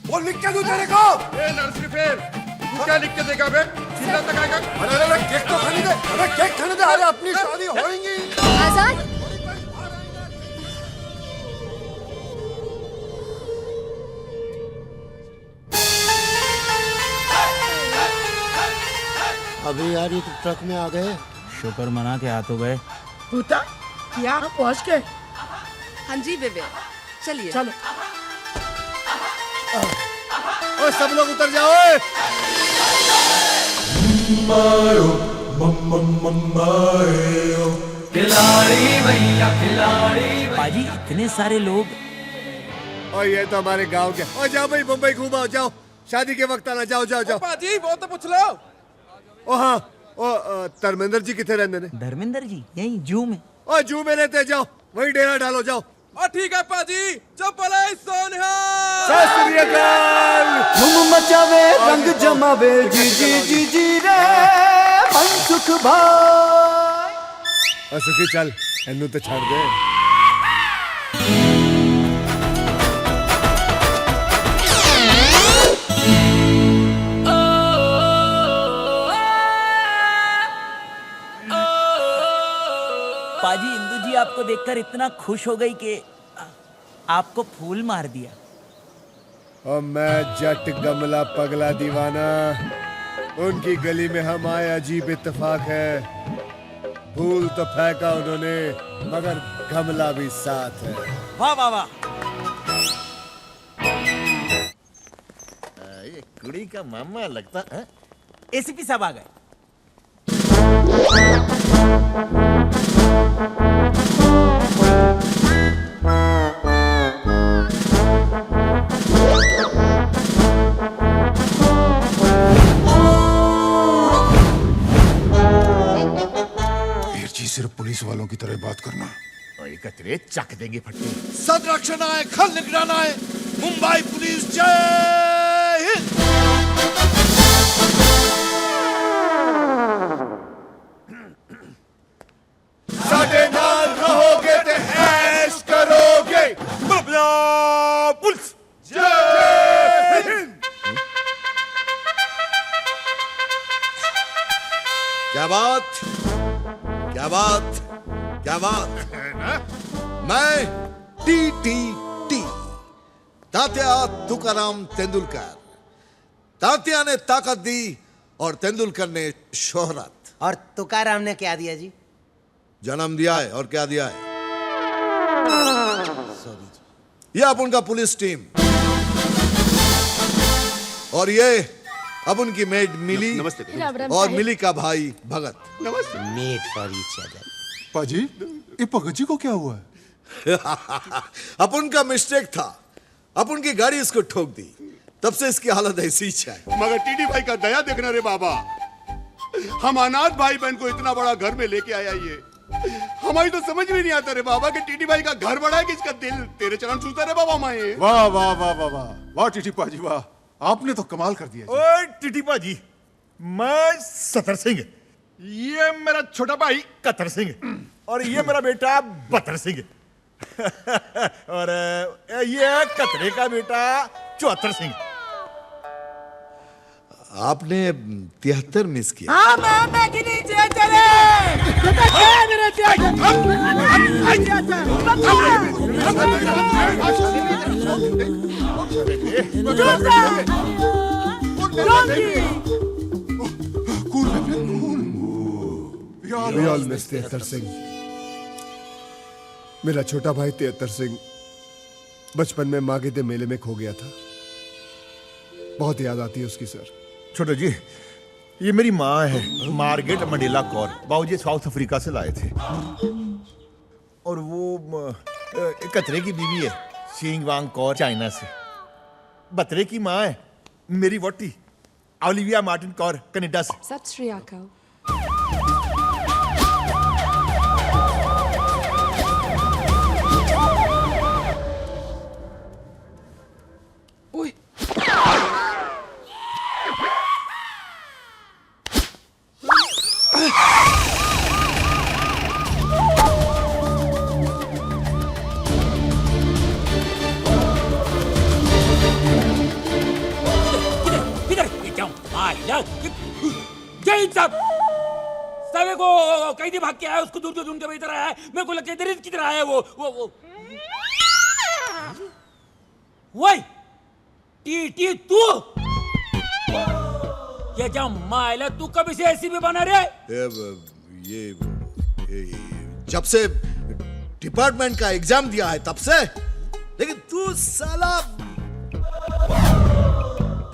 वो लिख के दूं तेरे को? ए नर्सरी फेर, तू क्या लिख के देगा बे? सीधा तक आएगा। अरे केक तो खाने दे, अरे केक खाने दे। अरे अपनी शादी होएगी। आजाद अभी यार ये तो ट्रक में आ गए। शुक्र मना के हाथों गए। भूता यहाँ पहुँच गए। हाँ जी बेबे, चलिए चलो। ओ सब लोग उतर जाओ। खिलाड़ी भैया खिलाड़ी। पाजी इतने सारे लोग। और ये तो हमारे गांव के। और जाओ भाई मुंबई घूमाओ, जाओ शादी के वक्त आना। जाओ जाओ जाओ। पाजी वो तो पूछ लो। ओ हाँ, ओ धर्मेंद्र जी कितने रहते ने? धर्मेंद्र जी यही जू में। ओ जू में रहते, जाओ वही डेरा डालो जाओ। और ठीक है पाजी, चप्पल सोनिया। सत श्री अकाल। धूम मचावे रंग जमावे जी जी जी जी रे मनसुख भाई। सुखी चल एनू तो छाड़ दे। पाजी इंदू जी आपको देखकर इतना खुश हो गई कि आपको फूल मार दिया। और मैं जट गमला पगला दीवाना, उनकी गली में हम आए अजीब इत्तेफाक है। फूल तो फेंका उन्होंने मगर गमला भी साथ है। वाह वाह वाह। ये कुड़ी का मामा लगता है। एसीपी साहब आ गए। सिर्फ पुलिस वालों की तरह बात करना। और एकत्रे चक देंगे फटके। सदरक्षण आए, खल निगरान आए, मुंबई पुलिस जय हिंद। साडे नाल रहोगे ते ऐश करोगे। पुलिस जय हिंद। क्या बात, क्या बात, क्या बात। मैं टी तात्या तुकाराम तेंदुलकर। तात्या ने ताकत दी और तेंदुलकर ने शोहरत। और तुकाराम ने क्या दिया जी? जन्म दिया है। और क्या दिया है? ये अब उनका पुलिस टीम और ये अब उनकी मेड मिली। नमस्ते। और मिली का भाई भगत। नमस्ते। Made for each other. पाजी ये भगत जी को क्या हुआ है? अपन का मिस्टेक था, अपन की गाड़ी इसको ठोक दी, तब से इसकी हालत ऐसी ही है। मगर टीडी भाई का दया देखना रे बाबा, हम अनाथ भाई बहन को इतना बड़ा घर में लेके आया। ये हमारी तो समझ में नहीं आता रे बाबा कि टीडी भाई का घर बड़ा है कि इसका दिल तेरे चरण छूता रे बाबा। माए वाह वाह वाह वाह वाह वाह टीटी पाजी वाह, आपने तो कमाल कर दिया। ओए टिटी पाजी, मैं सतर सिंह, ये मेरा छोटा भाई कतर सिंह और ये मेरा बेटा बतर सिंह और ये कतरे का बेटा चौहत्तर सिंह। आपने 73 मिस किया। हाँ मैं कि नीचे चले बेटा क्या मेरे We all miss 73 सिंह। मेरा छोटा भाई 73 सिंह बचपन में मागिदे मेले में खो गया था। बहुत याद आती है उसकी सर। छोटो जी, ये मेरी माँ है, मार्गरेट मंडेला कौर। बाबूजी साउथ अफ्रीका से लाए थे। और वो कतरे की बीवी है, शिंग वांग कौर, चाइना से। बतरे की माँ है मेरी वोटी, ओलिविया मार्टिन कौर, कनाडा से। सत श्री अकाल। सवे को कैदी भाग के आया, उसको दूर ढूंढ के इधर आया है। मेरे को लगता है किधर आया है वो वही टी तू ये क्या मायला, तू कभी से ऐसी भी बना रे? ये जब से डिपार्टमेंट का एग्जाम दिया है तब से। लेकिन तू साला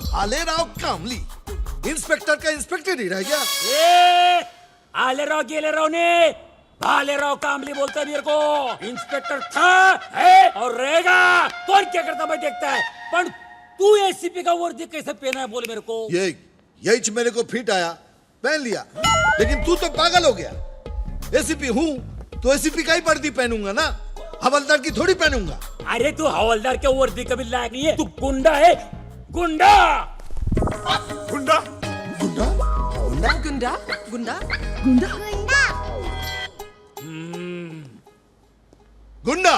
भालेराव कामली इंस्पेक्टर का इंस्पेक्टर ही रह गया। आलेराव गेलेराव ने भालेराव कामली बोलता है मेरे को। इंस्पेक्टर था, है और रहेगा। कौन क्या करता मैं देखता है। पर तू एसीपी का वर्दी कैसे पहना है बोल मेरे को। यही मेरे को फिट आया, पहन लिया। लेकिन तू तो पागल हो गया। एसीपी हूँ तो एसीपी का ही वर्दी पहनूंगा ना, हवलदार की थोड़ी पहनूंगा। अरे तू हवलदार के वर्दी कभी लायक नहीं है। तू गुंडा है, गुंडा गुंडा गुंडा गुंडा गुंडा गुंडा गुंडा।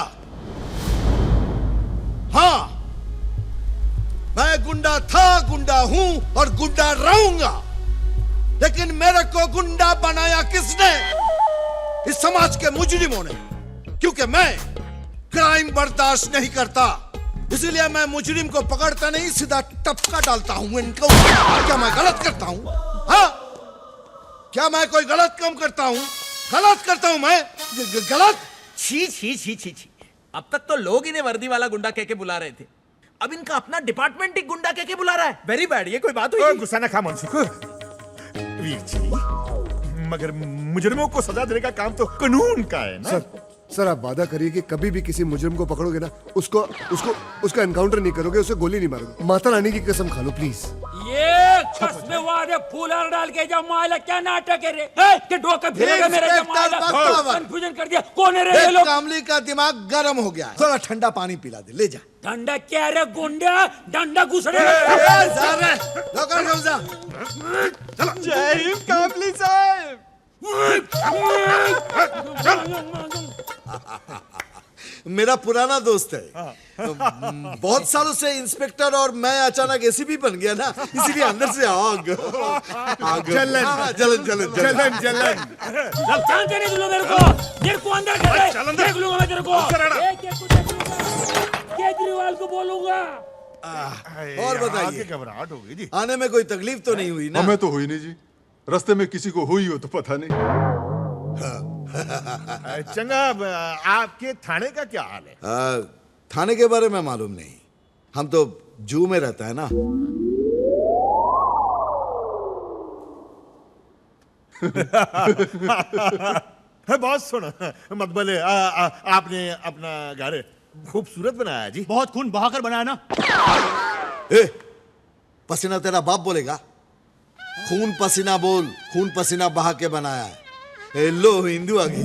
हाँ, मैं गुंडा था, गुंडा हूं और गुंडा रहूंगा। लेकिन मेरे को गुंडा बनाया किसने? इस समाज के मुजरिमों ने। क्योंकि मैं क्राइम बर्दाश्त नहीं करता, इसलिए मैं मुजरिम को पकड़ता नहीं, सीधा टपका डालता हूं इनको। क्या मैं गलत करता हूं? हाँ, क्या मैं कोई गलत काम करता हूं? गलत करता हूं मैं? गलत? छी छी छी छी छी। अब तक तो लोग इन्हें वर्दी वाला गुंडा कह के बुला रहे थे, अब इनका अपना डिपार्टमेंट ही गुंडा कह के बुला रहा है। Very bad. ये कोई बात हुई? गुस्सा ना खा मनसुख। वीर जी, मगर मुजरिमों को सजा देने का काम तो कानून का है ना। सर आप वादा करिए कि कभी भी किसी मुजरिम को पकड़ोगे ना, उसका एनकाउंटर नहीं करोगे, उसे गोली नहीं मारोगे। माता रानी की कसम खा लो प्लीज। ये कसम वादे फूलर डाल के जब मायला क्या नाटक है रे? के डोका फिरेगा मेरे जमाला। कंफ्यूजन कर दिया। कौन है रे ये लोग? कामली का दिमाग गर्म हो गया है, थोड़ा ठंडा पानी पिला दे, ले जा। ठंडा क्या रे गुंडा? डंडा घुसड़े। जय हिंद कामली साहब। मेरा पुराना दोस्त है, बहुत सालों से इंस्पेक्टर, और मैं अचानक एसीपी बन गया ना, इसीलिए अंदर से आग जलन जलन जलन जलन जलन। जानते नहीं मेरे को अंदर कर देख लूंगा मैं तेरे को। केजरीवाल को बोलूंगा। और बताइए, घबराहट हो गई जी। आने में कोई तकलीफ तो नहीं हुई ना? हमें तो हुई नहीं जी, रास्ते में किसी को हुई हो तो पता नहीं। चंगा, आपके थाने का क्या हाल है? थाने के बारे में मालूम नहीं, हम तो जू में रहता है ना। बॉस सुन, मत बोले, आपने अपना घर खूबसूरत बनाया जी। बहुत खून बहाकर बनाया ना। पसीना तेरा बाप बोलेगा? खून पसीना बोल, खून पसीना बहा के बनाया है। लो हिंदू आ गई।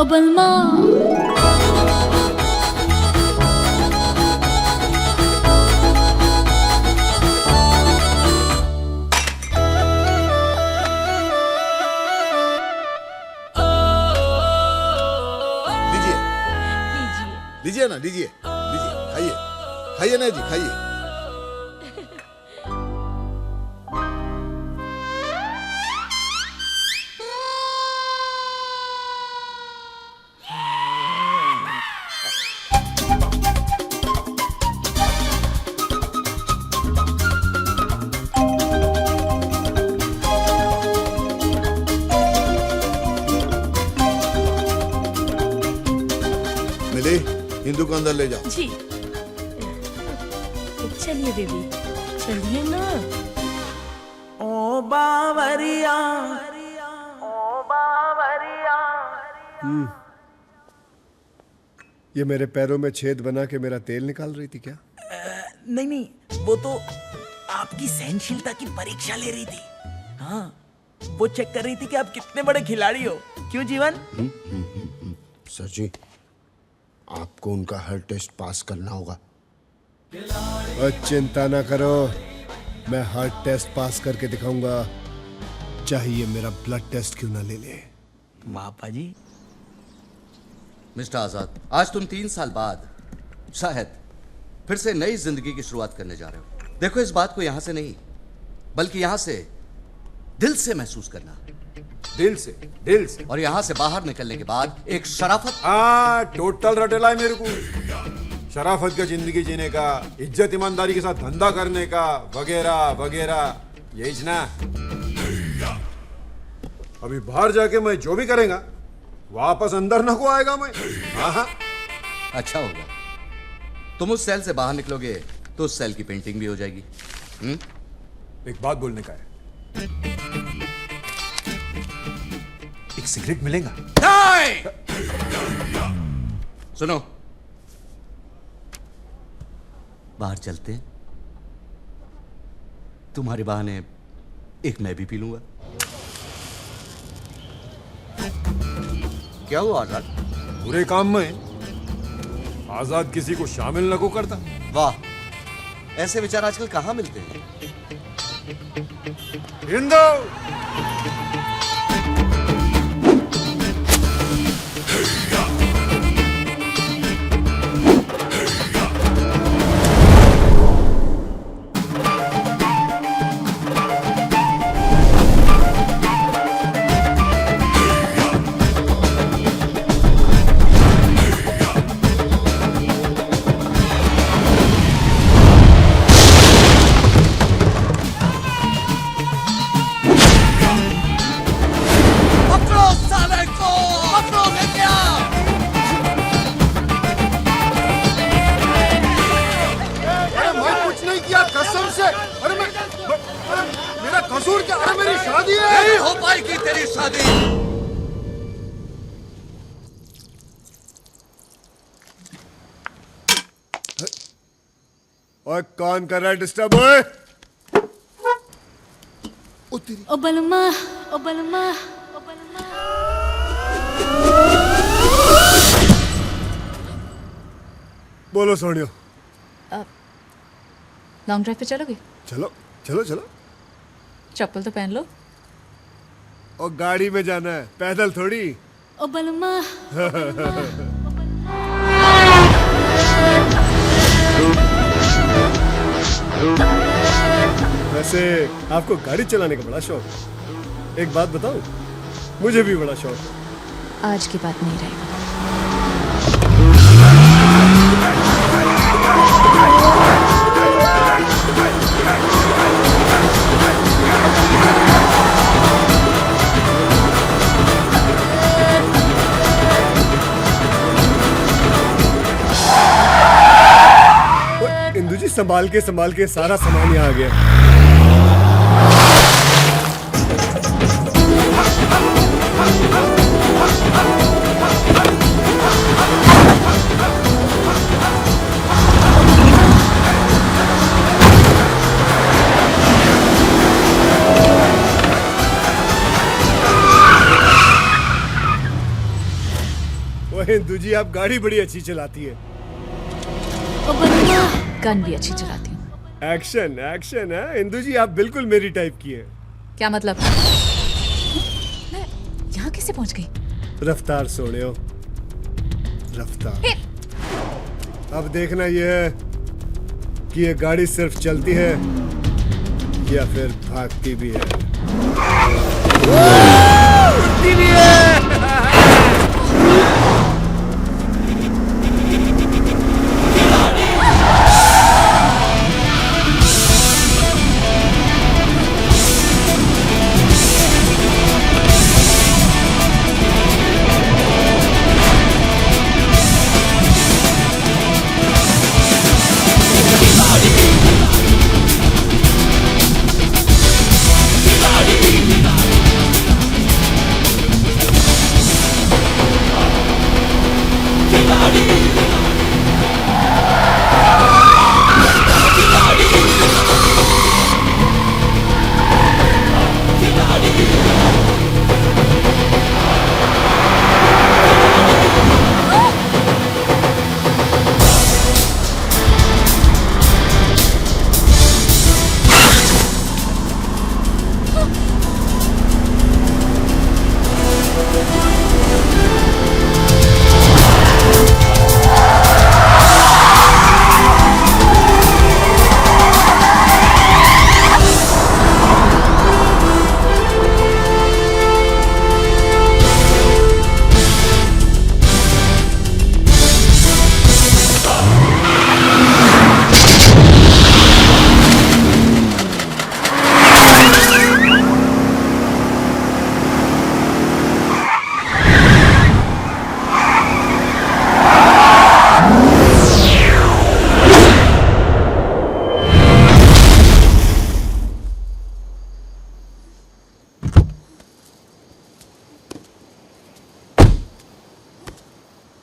ओबलमा लीजिए लीजिए ना, लीजिए लीजिए, खाइए खाइए ना जी, खाइए। मिली, हिंदू को अंदर ले जाओ। जी चलिए बेबी, चलिए ना। ओ बावरिया, ओ बावरिया। ये मेरे पैरों में छेद बना के मेरा तेल निकाल रही थी क्या? नहीं नहीं, वो तो आपकी सहनशीलता की परीक्षा ले रही थी। हाँ, वो चेक कर रही थी कि आप कितने बड़े खिलाड़ी हो। क्यों जीवन? सर जी, आपको उनका हर टेस्ट पास करना होगा। और चिंता ना करो, मैं हर टेस्ट पास करके दिखाऊंगा, चाहिए मेरा ब्लड टेस्ट क्यों ना ले ले। पापा जी। मिस्टर आजाद, आज तुम 3 साल बाद शायद फिर से नई जिंदगी की शुरुआत करने जा रहे हो। देखो, इस बात को यहां से नहीं बल्कि यहां से दिल से महसूस करना। दिल से और यहां से बाहर निकलने के बाद एक शराफत। टोटल रटेला है मेरे को। शराफत का जिंदगी जीने का, इज्जत ईमानदारी के साथ धंधा करने का, वगैरह वगैरह, यही ना। अभी बाहर जाके मैं जो भी करेगा वापस अंदर न को आएगा मैं। हाँ, अच्छा होगा, तुम उस सेल से बाहर निकलोगे तो उस सेल की पेंटिंग भी हो जाएगी। एक बात बोलने का है, एक सिगरेट मिलेगा? सुनो, बाहर चलते हैं, तुम्हारे बहाने एक मैं भी पी लूंगा। क्या हुआ आजाद? बुरे काम में आजाद किसी को शामिल न को करता। वाह, ऐसे विचार आजकल कहां मिलते हैं। हिंदू और कौन कर रहा है डिस्टर्ब? ओए ओ बलमा, ओ बलमा, ओ बलमा। बोलो सोनियो। लॉन्ग ड्राइव पे चलोगे? चलो चलो चलो। चप्पल तो पहन लो। और गाड़ी में जाना है, पैदल थोड़ी। ओ बलमा, वैसे आपको गाड़ी चलाने का बड़ा शौक है। एक बात बताऊं, मुझे भी बड़ा शौक है। आज की बात नहीं रहेगा। इंदु जी, संभाल के सारा सामान यहाँ आ गया। ओए इंदु जी, आप गाड़ी बड़ी अच्छी चलाती है। गन भी अच्छी चलाती हूँ। एक्शन एक्शन है इंदु जी, आप बिल्कुल मेरी टाइप की है। क्या मतलब? मैं यहाँ कैसे पहुँच गई? रफ्तार सोने हो, रफ्तार। अब देखना ये कि ये गाड़ी सिर्फ चलती है या फिर भागती भी है। उड़ती भी है।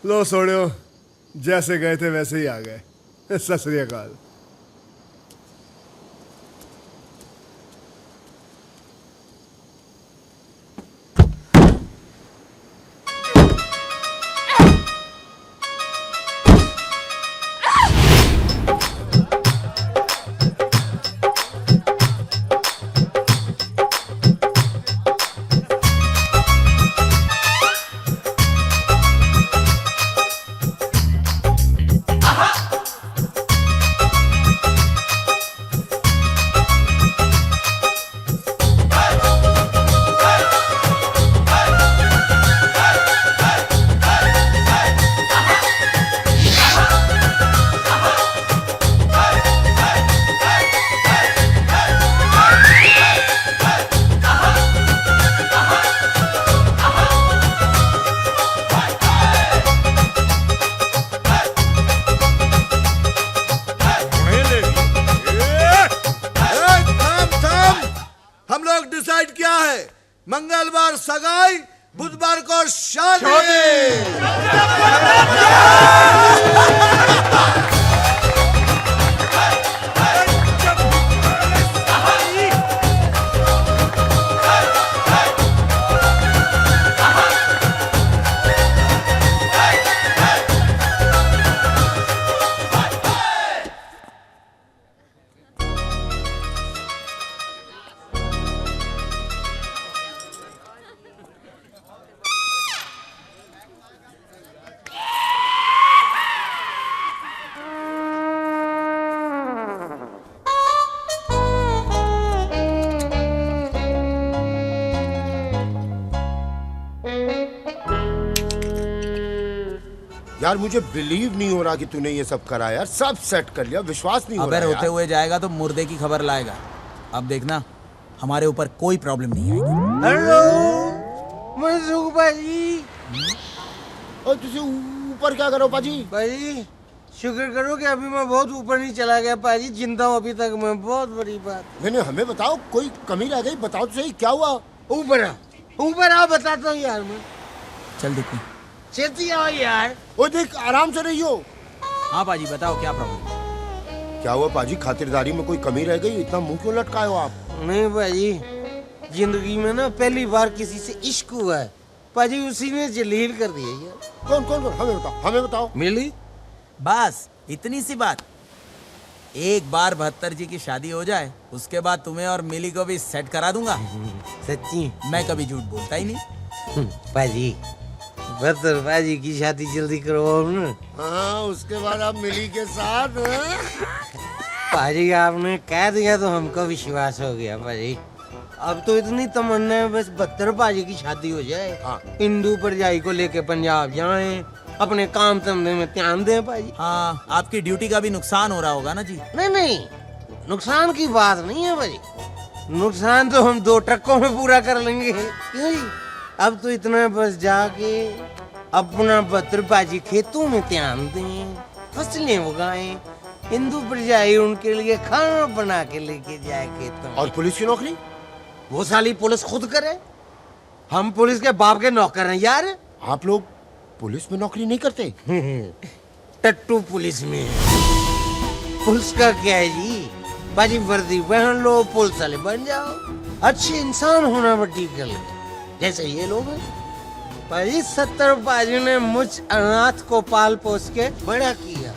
लो सोड़ियो, जैसे गए थे वैसे ही आ गए। सत श्री अकाल। डिसाइड किया है, मंगलवार सगाई, बुधवार को शादी। यार मुझे बिलीव नहीं हो रहा कि तूने ये सब करा यार, सब सेट कर लिया, विश्वास नहीं हो रहा अगर यार। होते हुए जाएगा तो मुर्दे की खबर लाएगा। अब देखना हमारे ऊपर कोई प्रॉब्लम नहीं आएगी। हेलो मनसुख भाजी। और तुझे ऊपर क्या करो पाजी? भाजी शुक्र करो कि अभी मैं बहुत ऊपर नहीं चला गया पाजी, जिंदा हूँ अभी तक मैं, बहुत बड़ी बात। मैंने हमें बताओ, कोई कमी रह गई? बताओ तो सही क्या हुआ? ऊपर आओ बताता हूँ यार मैं। चल देखते छेती आओ यार। ओ देख, आराम से रहियो। हाँ पाजी बताओ क्या प्रॉब्लम? क्या हुआ पाजी, खातिरदारी में कोई कमी रह गई? इतना मुंह क्यों लटकाए हो आप? नहीं पाजी, जिंदगी में ना पहली बार किसी से इश्क हुआ है पाजी, उसी ने जलील कर दिया यार। कौन कौन कौन? हमें बताओ, हमें बताओ। मिली? बस इतनी सी बात। एक बार 72 जी की शादी हो जाए उसके बाद तुम्हें और मिली को भी सेट करा दूंगा। सच्ची? मैं कभी झूठ बोलता ही नहीं। पाजी 72 पाजी की शादी जल्दी करवाओ ना। हाँ, उसके बाद आप मिली के साथ पाजी आपने कह दिया तो हमको विश्वास हो गया पाजी। अब तो इतनी तमन्ना है बस बहत्तर पाजी की शादी हो जाए, हिंदू परजाई को लेके पंजाब जाएं, अपने काम धंधे में ध्यान दें पाजी। हाँ, आपकी ड्यूटी का भी नुकसान हो रहा होगा ना जी? नहीं नहीं, नुकसान की बात नहीं है भाई, नुकसान तो हम 2 ट्रकों में पूरा कर लेंगे। क्यों जी? अब तो इतना बस जाके अपना 72 पाजी खेतों में ध्यान दें, फसलें उगाएं, हिंदू परजाई उनके लिए खाना बना के लेके जाए खेतों में। और पुलिस की नौकरी? वो साली पुलिस खुद करे, हम पुलिस के बाप के नौकर हैं यार। आप लोग पुलिस में नौकरी नहीं करते? टट्टू पुलिस में है। पुलिस का क्या है जी, बाजी वर्दी पहन लो, पुलिस वाले बन जाओ, अच्छे इंसान होना बड़ी गल है, जैसे ये लोग हैं। बाजी 70 पाजी ने मुझ अनाथ को पाल पोस के बड़ा किया,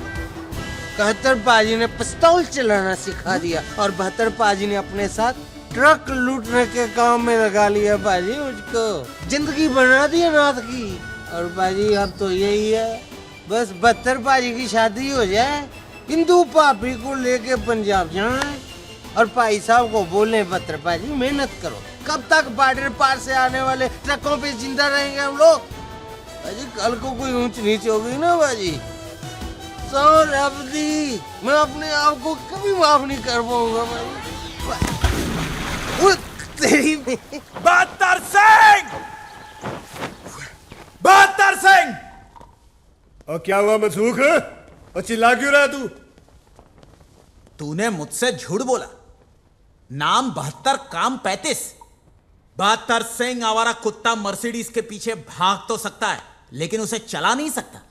71 पाजी ने पिस्तौल चलाना सिखा दिया और 72 पाजी ने अपने साथ ट्रक लूटने के काम में लगा लिया बाजी मुझको। जिंदगी बना दी अनाथ की। और बाजी अब तो यही है, बस 72 पाजी की शादी हो जाए, हिंदू पापी को लेके पंजाब जाए और भाई साहब को बोले 72 पाजी मेहनत करो। कब तक बॉर्डर पार से आने वाले ट्रकों पे जिंदा रहेंगे हम लोग? बाजी कल को कोई ऊंच नीच हो गई ना बाजी, सौर अवधि मैं अपने आप को कभी माफ नहीं कर पाऊंगा बाजी। तेरी 72 सिंह! 72 सिंह! और क्या हुआ मनसूख, और चिल्ला क्यों रहा तू? तूने मुझसे झूठ बोला। नाम 72, काम 35। 72 सिंह आवारा कुत्ता मर्सिडीज के पीछे भाग तो सकता है, लेकिन उसे चला नहीं सकता।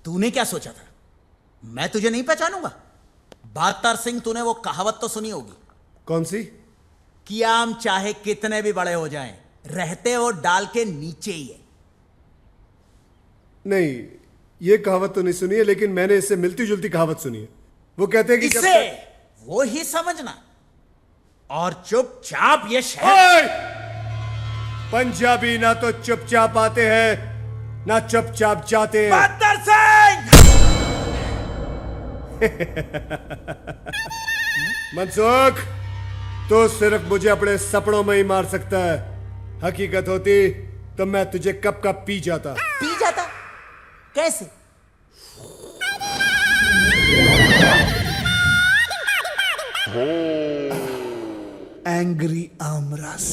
तूने क्या सोचा था, मैं तुझे नहीं पहचानूंगा? 72 सिंह, तूने वो कहावत तो सुनी होगी। कौन सी? कि आम चाहे कितने भी बड़े हो जाएं, रहते वो डाल के नीचे ही है। नहीं, ये कहावत तो नहीं सुनी है, लेकिन मैंने इससे मिलती जुलती कहावत सुनी है। वो कहते हैं कि इसे वो ही समझना और चुपचाप ये शहर। पंजाबी ना तो चुपचाप आते हैं ना चुपचाप जाते हैं। 72 सिंह! मनसुख, तो सिर्फ मुझे अपने सपनों में ही मार सकता है। हकीकत होती तो मैं तुझे कब का पी जाता। पी जाता? कैसे? एंग्री आमरस।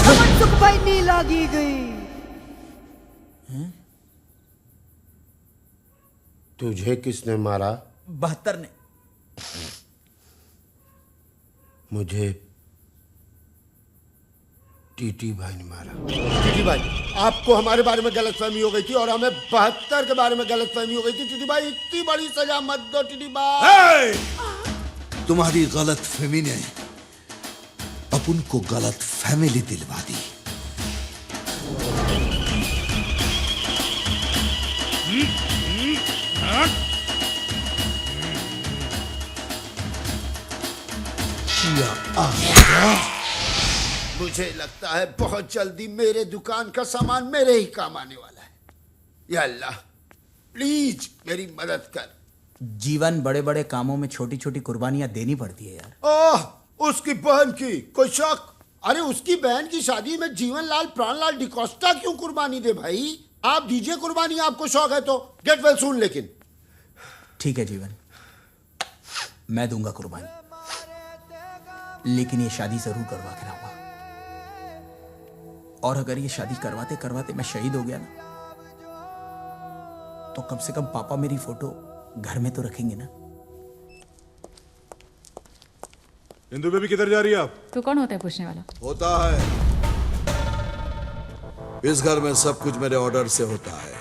मनसुख भाई नी लागी गई। तुझे किसने मारा? 72 ने। मुझे टीटी भाई ने मारा। टीटी भाई, आपको हमारे बारे में गलतफहमी हो गई थी और हमें 72 के बारे में गलतफहमी हो गई थी। टीटी भाई, इतनी बड़ी सजा मत दो टीटी भाई। तुम्हारी गलत फहमी ने अपन को गलत फैमिली दिलवा दी। मुझे लगता है बहुत जल्दी मेरे दुकान का सामान मेरे ही काम आने वाला है। या अल्लाह, प्लीज मेरी मदद कर। जीवन बड़े बड़े कामों में छोटी छोटी कुर्बानियां देनी पड़ती है यार। ओह, उसकी बहन की कोई शक? अरे उसकी बहन की शादी में जीवनलाल प्राणलाल डिकोस्टा क्यों कुर्बानी दे भाई? आप दीजिए कुर्बानी, आपको शौक है तो। Get well soon. लेकिन ठीक है जीवन, मैं दूंगा कुर्बानी, लेकिन ये शादी जरूर करवा के रहूंगा। और अगर ये शादी करवाते करवाते मैं शहीद हो गया ना, तो कम से कम पापा मेरी फोटो घर में तो रखेंगे ना। इंदु बेबी किधर जा रही है आप? तू कौन होता है पूछने वाला? होता है, इस घर में सब कुछ मेरे ऑर्डर से होता है।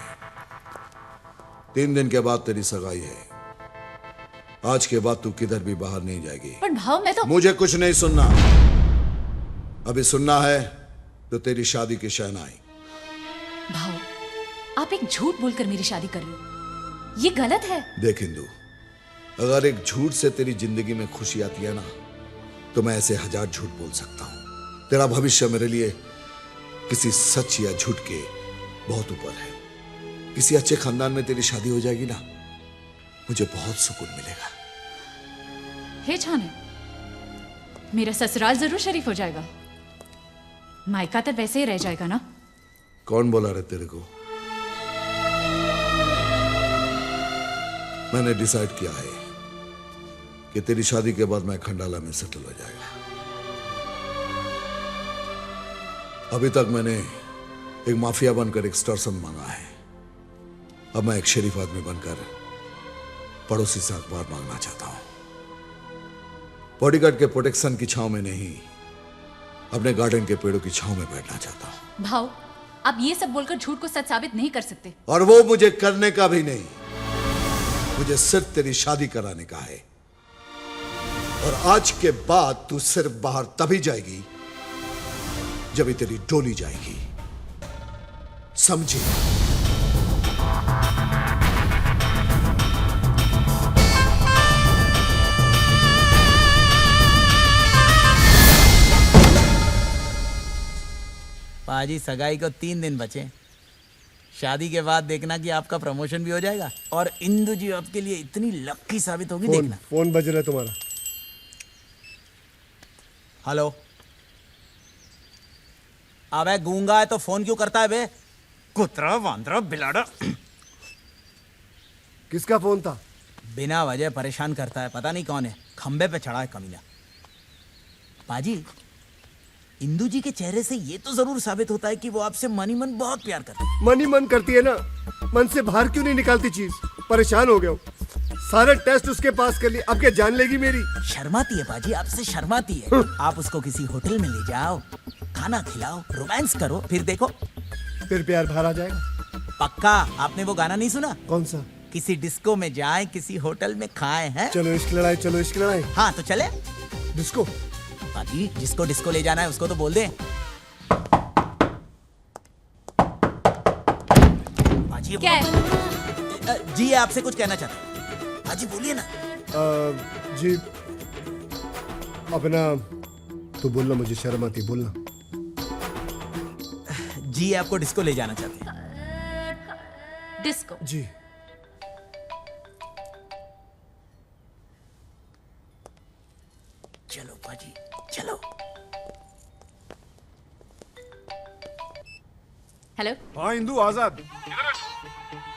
3 दिन के बाद तेरी सगाई है। आज के बाद तू किधर भी बाहर नहीं जाएगी। पर भाव, मैं तो मुझे कुछ नहीं सुनना। अभी सुनना है तो तेरी शादी की शहनाई। भाव, आप एक झूठ बोलकर मेरी शादी कर लो, ये गलत है। देख इंदु, अगर एक झूठ से तेरी जिंदगी में खुशी आती है ना, तो मैं ऐसे 1000 झूठ बोल सकता हूं। तेरा भविष्य मेरे लिए किसी सच या झूठ के बहुत ऊपर है। किसी अच्छे खानदान में तेरी शादी हो जाएगी ना, मुझे बहुत सुकून मिलेगा। हे छाने, मेरा ससुराल जरूर शरीफ हो जाएगा, मायका तो वैसे ही रह जाएगा ना। कौन बोला रे तेरे को? मैंने डिसाइड किया है कि तेरी शादी के बाद मैं खंडाला में सेटल हो जाएगा। अभी तक मैंने एक माफिया बनकर एक्सटॉर्शन मांगा है, अब मैं एक शरीफ आदमी बनकर पड़ोसी से अखबार मांगना चाहता हूं। बॉडीगार्ड के प्रोटेक्शन की छांव में नहीं, अपने गार्डन के पेड़ों की छांव में बैठना चाहता हूं। भाव, आप ये सब बोलकर झूठ को सच साबित नहीं कर सकते। और वो मुझे करने का भी नहीं, मुझे सिर्फ तेरी शादी कराने का है। और आज के बाद तू सिर्फ बाहर तभी जाएगी जब ही तेरी डोली जाएगी, समझी? पाजी, सगाई को 3 दिन बचे, शादी के बाद देखना कि आपका प्रमोशन भी हो जाएगा और इंदु जी आपके लिए इतनी लक्की साबित होगी, देखना। फोन बज रहा है तुम्हारा। हेलो। अबे गूंगा है तो फोन क्यों करता है बे? कुतरा वांदरा बिलाड़ा। किसका फोन था? बिना वजह परेशान करता है, पता नहीं कौन है, खंबे पे चढ़ा है कमीना। पाजी, इंदु जी के चेहरे से ये तो जरूर साबित होता है कि वो आपसे मन ही मन बहुत प्यार करती है। मन ही मन करती है ना, मन से बाहर क्यों नहीं निकालती चीज? परेशान हो गया हूँ, सारे टेस्ट उसके पास कर लिए, अब क्या जान लेगी मेरी? शर्माती है पाजी, आपसे शर्माती है। आप उसको किसी होटल में ले जाओ, खाना खिलाओ, रोमांस करो, फिर देखो फिर प्यार बाहर आ जाएगा। पक्का। आपने वो गाना नहीं सुना? कौन सा? किसी डिस्को में जाएं, किसी होटल में खाएं, हैं? चलो इश्क लड़ाई, चलो इश्क लड़ाई। हाँ तो चले। डिस्को? पाजी, जिसको डिस्को ले जाना है उसको तो बोल दे। पाजी, क्या है? जी आपसे कुछ कहना चाहते हैं। पाजी बोलिए ना। जी अपना तू बोलना, मुझे शर्म आती, बोलना। जी आपको डिस्को ले जाना चाहते हैं। डिस्को? जी। चलो पाजी, चलो। हेलो। हाँ इंदु, आजाद।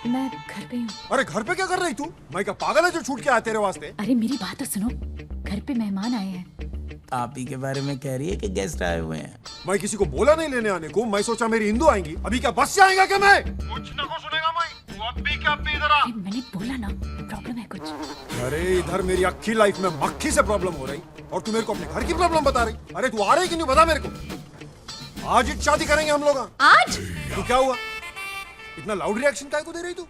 मैं घर पे हूँ। अरे घर पे क्या कर रही तू? मैं क्या पागल है जो छूट के आया तेरे वास्ते? अरे मेरी बात तो सुनो, घर पे मेहमान आए हैं। आप ही के बारे में कह रही है कि गेस्ट आए हुए हैं। मैं किसी को बोला नहीं लेने आने को, मैं सोचा मेरी इंदु आएंगी। अभी क्या बस से आएगा क्या? मैं कुछ न को सुनेगा मैं। तू अब भी इधर आ। मैंने बोला ना, प्रॉब्लम है कुछ। अरे इधर मेरी अच्छी लाइफ में मक्खी से प्रॉब्लम हो रही और तू मेरे को अपने घर की प्रॉब्लम बता रही। अरे तू आ रही कि नहीं बता मेरे को। आज ही शादी करेंगे हम लोग। आज? तू क्या हुआ, इतना लाउड रिएक्शन काहे को दे रही तू?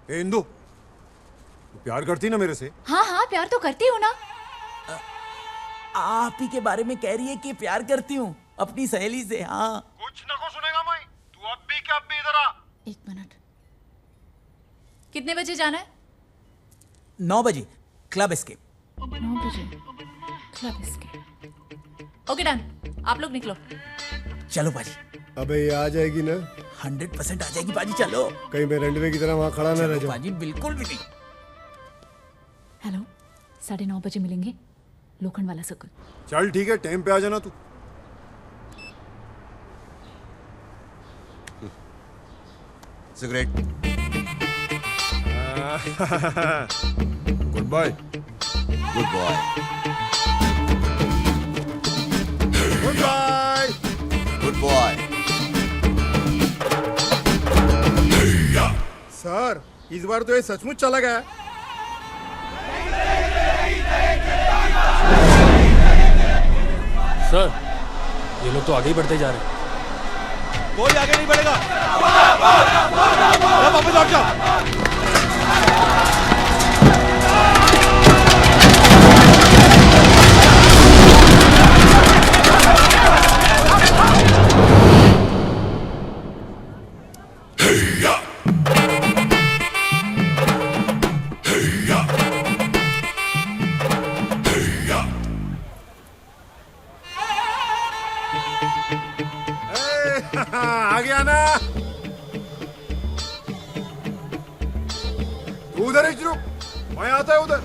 ए इंदु, तू प्यार करती ना मेरे से? हाँ हाँ, प्यार तो करती हूँ ना। आप ही के बारे में कह रही है कि प्यार करती हूँ अपनी सहेली से। हाँ कुछ न को सुनेगा मैं। तू अब भी क्या इधर आ। 1 मिनट। कितने बजे जाना है? 9 बजे क्लब एस्केप। 9 बजे क्लब एस्केप। ओके डन, आप लोग निकलो। चलो पाजी। अबे ये आ जाएगी ना? 100% आ जाएगी पाजी, चलो। कहीं मैं रंडवे की तरह वहां खड़ा ना रह जाऊं। पाजी बिल्कुल भी नहीं। हेलो, 9:30 बजे मिलेंगे, लोखंड वाला सर्कल। चल ठीक है, टाइम पे आ जाना तू। Cigarette. Good bye. Good boy. Good bye. Good boy. Sir इस बार तो ये सचमुच चला गया। सर, ये लोग तो आगे ही बढ़ते जा रहे हैं। कोई आगे नहीं बढ़ेगा। वापस लौट जाओ। आ गया ना? तू उधर ही रुक, मैं आता है उधर।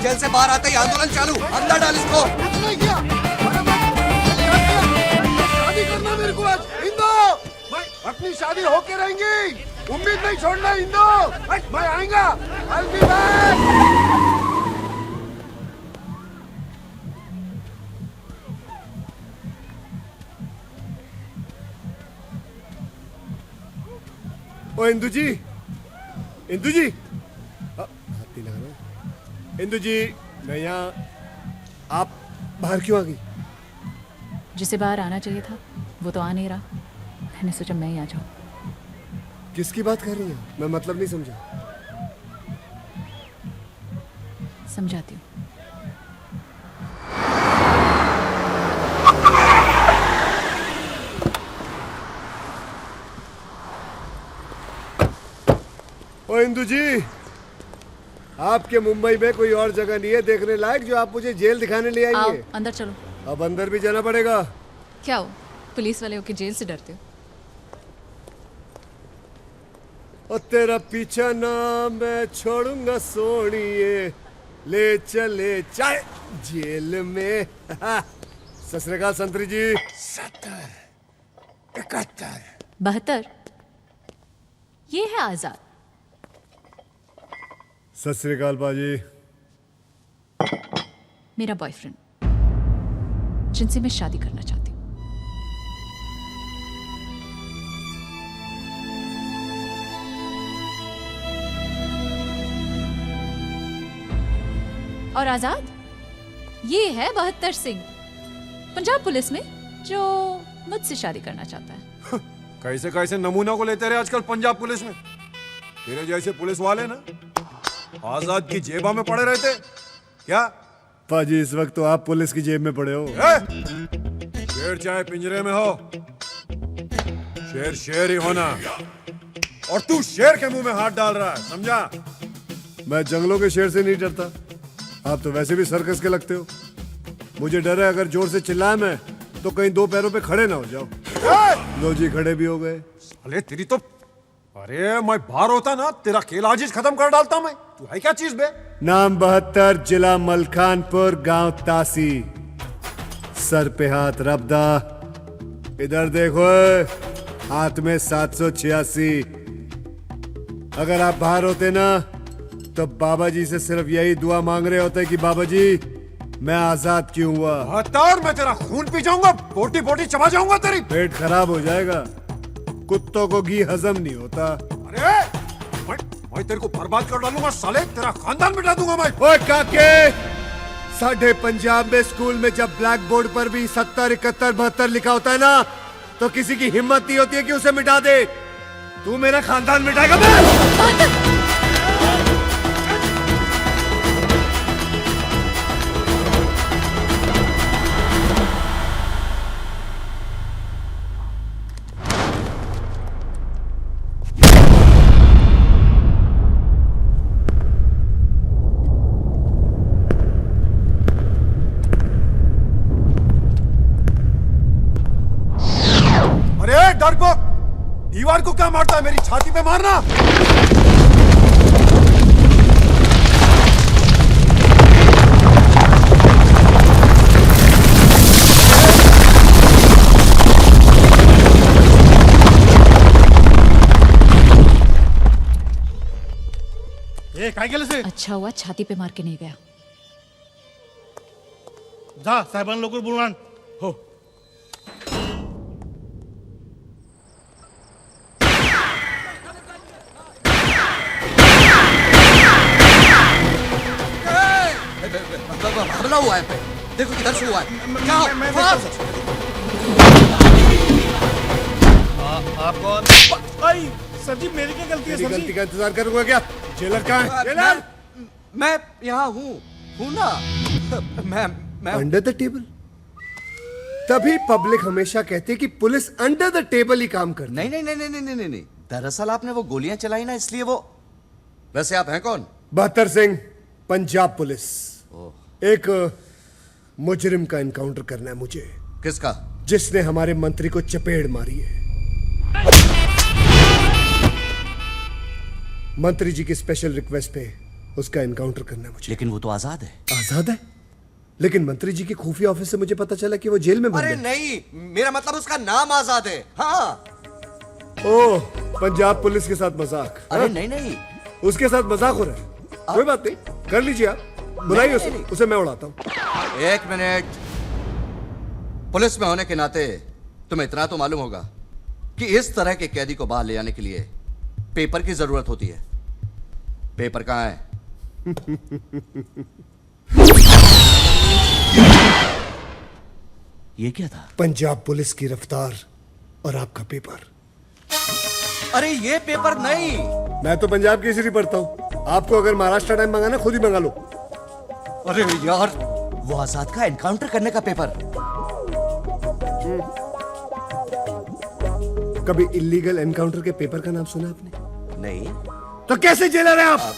जेल से बाहर आते ही आंदोलन चालू, अंदर डाल इसको। शादी करना मेरे को आज हिंदू, मैं अपनी शादी होके रहेंगी, उम्मीद नहीं छोड़ना हिंदू, मैं आएगा। I'll be back। ओ इंदू जी, इंदू जी, हाथी लगा रहा। इंदू जी, मैं यहाँ, आप बाहर क्यों आ गई? जिसे बाहर आना चाहिए था वो तो आ नहीं रहा, मैंने सोचा मैं ही आ जाऊं। किसकी बात कर रही हैं? मैं मतलब नहीं समझा। समझाती हूँ। ओ इंदू जी, आपके मुंबई में कोई और जगह नहीं है देखने लायक जो आप मुझे जेल दिखाने ले आओ आएंगे? अंदर चलो। अब अंदर भी जाना पड़ेगा। क्या हो, पुलिस वाले हो कि जेल से डरते हो? और तेरा पीछा ना मैं छोड़ूंगा सोनिए, ले चले चाहे जेल में। सत श्री अकाल संतरी जी। 70, 71, 72। ये है आजाद। सत श्री अकाल बाजी। मेरा बॉयफ्रेंड, जिनसे मैं शादी करना चाहती हूँ। और आजाद, ये है 72 सिंह, पंजाब पुलिस में, जो मुझसे शादी करना चाहता है। कैसे कैसे नमूना को लेते रहे आजकल पंजाब पुलिस में। तेरे जैसे पुलिस वाले ना आजाद की जेबा में पड़े रहते क्या? पाजी, इस वक्त तो आप पुलिस की जेब में पड़े हो। शेर चाहे पिंजरे में हो, शेर शेर ही होना। और तू शेर के मुंह में हाथ डाल रहा है, समझा? मैं जंगलों के शेर से नहीं डरता, आप तो वैसे भी सर्कस के लगते हो। मुझे डर है अगर जोर से चिल्लाए मैं तो कहीं दो पैरों पे खड़े ना हो जाओ। लो जी, खड़े भी हो गए। अरे तेरी तो, अरे मैं बाहर होता ना तेरा खेल आज ही खत्म कर डालता मैं। तू है क्या चीज बे? नाम 72, जिला मलखानपुर, गांव तासी, सर पे हाथ रबदा। इधर देखो, हाथ में 786। अगर आप बाहर होते ना तो बाबा जी से सिर्फ यही दुआ मांग रहे होते कि बाबा जी मैं आजाद क्यों हुआ। हतार, मैं तेरा खून पी जाऊंगा, बोटी बोटी चबा जाऊंगा तेरी। पेट खराब हो जाएगा, कुत्तों को घी हजम नहीं होता। अरे मैं तेरे को बर्बाद कर डालूंगा साले, तेरा खानदान मिटा दूंगा मैं। ओए काके, साढ़े पंजाब में स्कूल में जब ब्लैक बोर्ड पर भी 70, 71, 72 लिखा होता है ना, तो किसी की हिम्मत नहीं होती है कि उसे मिटा दे। तू मेरा खानदान मिटाएगा? मैं दीवार को क्या मारता है, मेरी छाती पे मारना। ये काय केलं से? अच्छा हुआ छाती पे मार के नहीं गया। जा साहेबान लवकर बोलवा। हो हमला हुआ है पे, देखो किधर से हुआ है। क्या आप कौन? आई सर जी, मेरी क्या गलती है सर जी? गलती का इंतजार करूंगा क्या? जेलर कहाँ है? जेलर? मैं यहाँ हूँ ना। मैं अंडर द टेबल? तभी पब्लिक हमेशा कहती है कि पुलिस अंडर द टेबल ही काम करती। नहीं नहीं नहीं नहीं नहीं नहीं नहीं, दरअसल आपने वो गोलियां चलाई ना, इसलिए वो। वैसे आप हैं कौन? 72 सिंह, पंजाब पुलिस। एक मुजरिम का एनकाउंटर करना है मुझे। किसका? जिसने हमारे मंत्री को चपेड़ मारी है। मंत्री जी की स्पेशल रिक्वेस्ट पे उसका एनकाउंटर करना है मुझे। लेकिन वो तो आजाद है। आजाद है? लेकिन मंत्री जी की खुफिया ऑफिस से मुझे पता चला कि वो जेल में बंद अरे है। नहीं, मेरा मतलब उसका नाम आजाद है। हाँ। ओह, पंजाब पुलिस के साथ मजाक। अरे हाँ? नहीं, उसके साथ मजाक हो रहा है। कोई बात नहीं, कर लीजिए आप, बुलाइए उसे मैं उड़ाता हूँ। 1 मिनट। पुलिस में होने के नाते तुम्हें इतना तो मालूम होगा कि इस तरह के कैदी को बाहर ले जाने के लिए पेपर की जरूरत होती है। पेपर कहाँ है? ये क्या था? पंजाब पुलिस की रफ्तार और आपका पेपर। अरे ये पेपर नहीं। मैं तो पंजाब केसरी पढ़ता हूँ। आपको अगर महाराष्ट्र टाइम मंगाना खुद ही मंगा लो। अरे यार, वो आजाद का एनकाउंटर करने का पेपर। कभी इलीगल एनकाउंटर के पेपर का नाम सुना आपने? नहीं। तो कैसे जेलर हैं आप?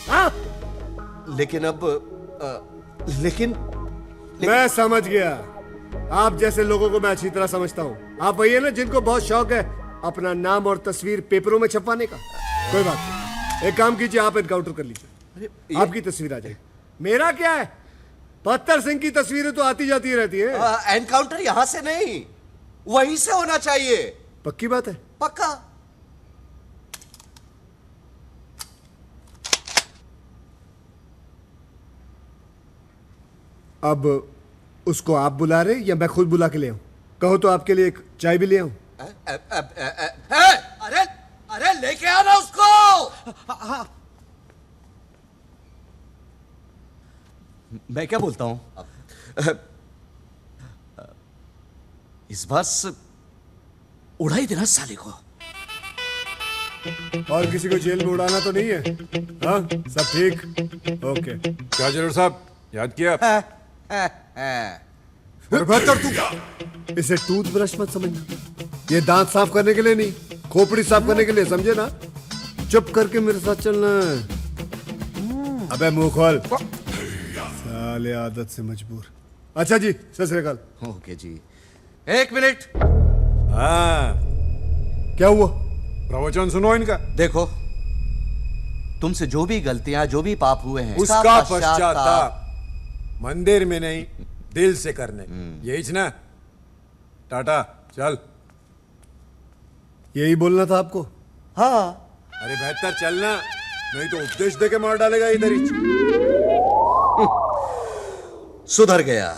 हाँ? लेकिन अब लेकिन मैं समझ गया। आप जैसे लोगों को मैं अच्छी तरह समझता हूँ। आप वही है ना जिनको बहुत शौक है अपना नाम और तस्वीर पेपरों में छपवाने का। कोई बात नहीं, एक काम कीजिए, आप एनकाउंटर कर लीजिए, आपकी तस्वीर आ जाएगी। मेरा क्या है, पत्थर सिंह की तस्वीरें तो आती जाती रहती है। एनकाउंटर यहां से नहीं, वहीं से होना चाहिए। पक्की बात है? पक्का। अब उसको आप बुला रहे या मैं खुद बुला के ले आऊं? कहो तो आपके लिए एक चाय भी ले आऊं? अरे अरे लेके आना उसको। मैं क्या बोलता हूं? इस बार उड़ा ही देना साले को। और किसी को जेल में उड़ाना तो नहीं है? हाँ, सब ठीक? ओके। क्या जरूर साहब, याद किया? बेहतर तू इसे टूथब्रश मत समझना, ये दांत साफ करने के लिए नहीं, खोपड़ी साफ करने के लिए, समझे ना? चुप करके मेरे साथ चलना है। अबे मुंह खोल, साले आदत से मजबूर। अच्छा जी, सत श्री अकाल। ओके जी, 1 मिनट। हाँ, क्या हुआ? प्रवचन सुनो इनका। देखो, तुमसे जो भी गलतियां, जो भी पाप हुए हैं, उसका पश्चाताप मंदिर में नहीं, दिल से करने। यही ना? टाटा, चल। यही बोलना था आपको? हाँ। अरे बेहतर चलना, नहीं तो उपदेश दे के मार डालेगा इधर ही। सुधर गया।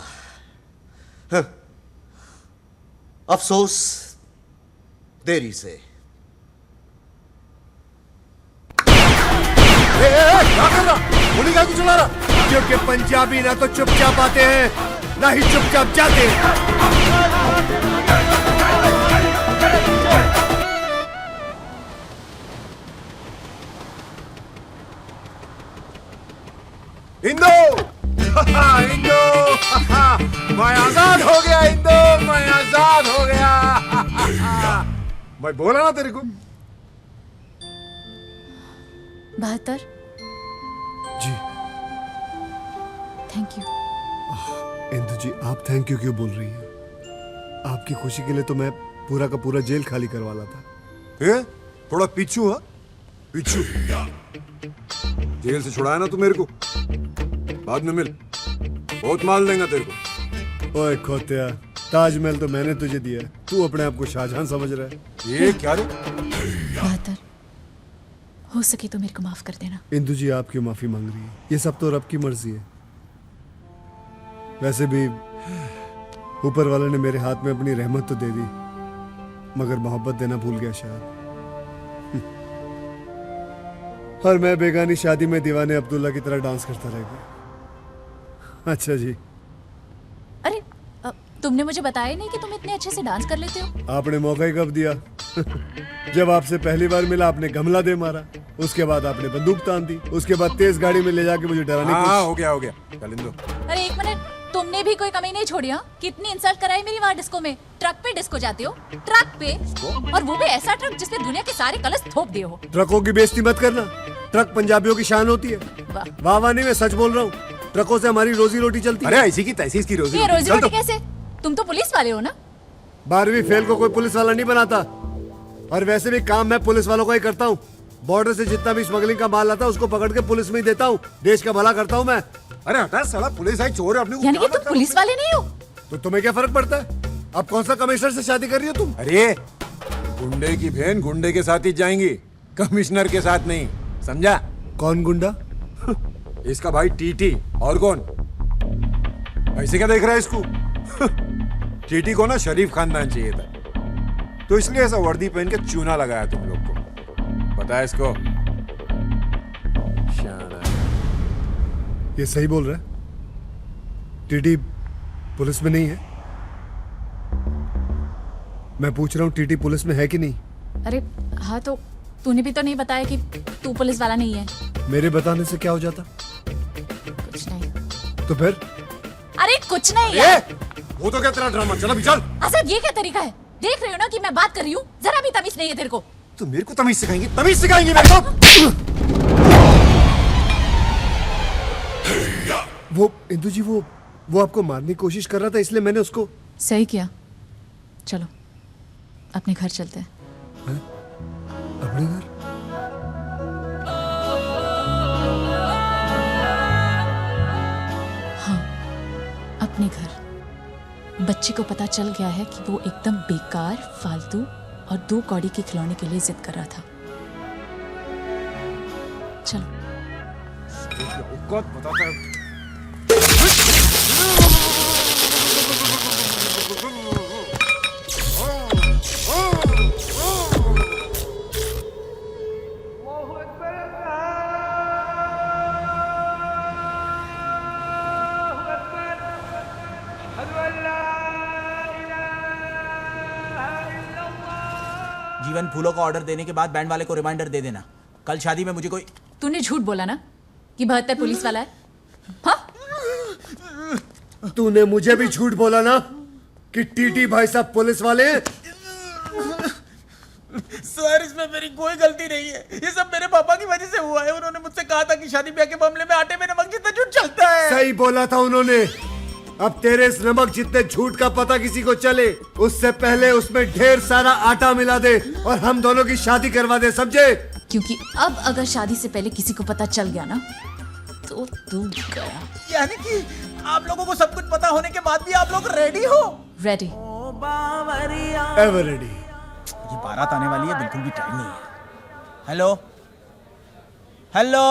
अफसोस देरी से। क्या कर रहा? गोली क्या चला रहा? क्योंकि पंजाबी ना तो चुपचाप आते हैं, ना ही चुपचाप जाते हैं। इंदो, इंदो, मैं आजाद हो गया। इंदो, मैं आजाद हो गया। मैं बोला ना तेरे को। 72। जी थैंक यू। इंदु जी, आप थैंक यू क्यों बोल रही हैं? आपकी खुशी के लिए तो मैं पूरा का पूरा जेल खाली करवाला था। थोड़ा पीछू। हाँ, पीछू। जेल से छुड़ाया ना तू मेरे को, बाद में मिल, बहुत माल देगा तेरे को। ओए खोतिया, ताजमहल तो मैंने तुझे दिया, तू अपने आप को शाहजहां समझ रहा है। ये क्या रे? 72, हो सके तो मेरे को माफ कर देना। इंदु जी, आप क्यों माफी मांग रही है? ये सब तो रब की मर्जी है। वैसे भी ऊपर वाले ने मेरे हाथ में अपनी रहमत तो दे दी, मगर मोहब्बत देना भूल गया शायद। और मैं बेगानी शादी में दीवाने अब्दुल्ला की तरह डांस करता रह गया। अच्छा जी। अरे तुमने मुझे बताया नहीं कि तुम इतने अच्छे से डांस कर लेते हो। आपने मौका ही कब दिया? जब आपसे पहली बार मिला आपने गमला दे मारा, उसके बाद आपने बंदूक तान दी, उसके बाद तेज गाड़ी में ले जाके मुझे डराने की। हाँ, हो गया हो गया, चल इंदो। अरे एक मिनट, तुमने भी कोई कमी नहीं छोड़ी? हाँ, कितनी इंसल्ट कराई मेरी वहाँ डिस्को में। ट्रक पे डिस्को जाते हो, ट्रक पे, और वो भी ऐसा ट्रक जिसमें दुनिया के सारे कलश थोप दिए हो। ट्रकों की बेइज्जती मत करना, ट्रक पंजाबियों की शान होती है। वाह वाह नहीं, मैं सच बोल रहा हूँ, ट्रकों से हमारी रोजी रोटी चलती है। अरे ऐसी की तैसी इसकी रोजी ये रोजी रोटी कैसे? तुम तो पुलिस वाले हो ना? 12वीं फेल को कोई पुलिस वाला नहीं बनाता, और वैसे भी काम मैं पुलिस वालों का ही करता हूँ। बॉर्डर से जितना भी स्मगलिंग का माल आता है उसको पकड़ के पुलिस में ही देता हूँ। देश का भला करता हूँ मैं। अरे हटा साला, पुलिस आई चोर है अपने को। यानी कि तुम पुलिस वाले नहीं हो? तो तुम्हें क्या फर्क पड़ता है? अब कौन सा कमिश्नर से शादी कर रही हो तुम? अरे गुंडे की बहन गुंडे के साथ ही जाएंगी, कमिश्नर के साथ नहीं, समझा? कौन गुंडा? इसका भाई टीटी। और कौन? ऐसे क्या देख रहा है इसको? टीटी को ना शरीफ खानदान चाहिए था, तो इसलिए ऐसा वर्दी पहन के चूना लगाया तुम लोग को। पता है इसको? ये सही बोल रहा है। टीटी पुलिस में नहीं है। मैं पूछ रहा हूँ टीटी पुलिस में है कि नहीं? अरे हाँ, तो तूने भी तो नहीं बताया कि तू पुलिस वाला नहीं है। मेरे बताने से क्या हो जाता? कुछ नहीं। तो फिर? अरे कुछ नहीं यार। वो तो क्या तेरा ड्रामा, चल अभी चल। असद, ये क्या तरीका है? देख रही हो ना कि मैं बात कर रही हूँ, जरा भी तमीज नहीं है तेरे को। तो मेरे को तमीज सिखाएंगी? तमीज सिखाएंगी मेरे को? वो इंदु जी, वो आपको मारने की कोशिश कर रहा था, इसलिए मैंने उसको। सही किया। चलो अपने घर चलते हैं। अपने घर? हाँ, अपने घर। बच्चे को पता चल गया है कि वो एकदम बेकार, फालतू और 2 कौड़ी के खिलौने के लिए जिद कर रहा था। चलो। बताता है। जीवन, फूलों का ऑर्डर देने के बाद बैंड वाले को रिमाइंडर दे देना, कल शादी में मुझे कोई। तूने झूठ बोला ना कि 72 पुलिस वाला है? हाँ? तूने मुझे भी झूठ बोला ना कि टीटी भाई साहब पुलिस वाले हैं? सर, इसमें मेरी कोई गलती नहीं है। ये सब मेरे पापा की वजह से हुआ है। उन्होंने मुझसे कहा था कि शादी ब्याह के मामले में आटे में नमक जितना झूठ चलता है। सही बोला था उन्होंने। अब तेरे इस नमक जितने झूठ का पता किसी को चले, उससे पहले उसमें ढेर सारा आटा मिला दे और हम दोनों की शादी करवा दे, समझे? क्योंकि अब अगर शादी से पहले किसी को पता चल गया ना, तो तू गया। यानी कि आप लोगों को सब कुछ पता होने के बाद भी आप लोग रेडी हो? रेडी। Ever ready. ये बारात आने वाली है, बिल्कुल भी टाइम नहीं है। हेलो हेलो,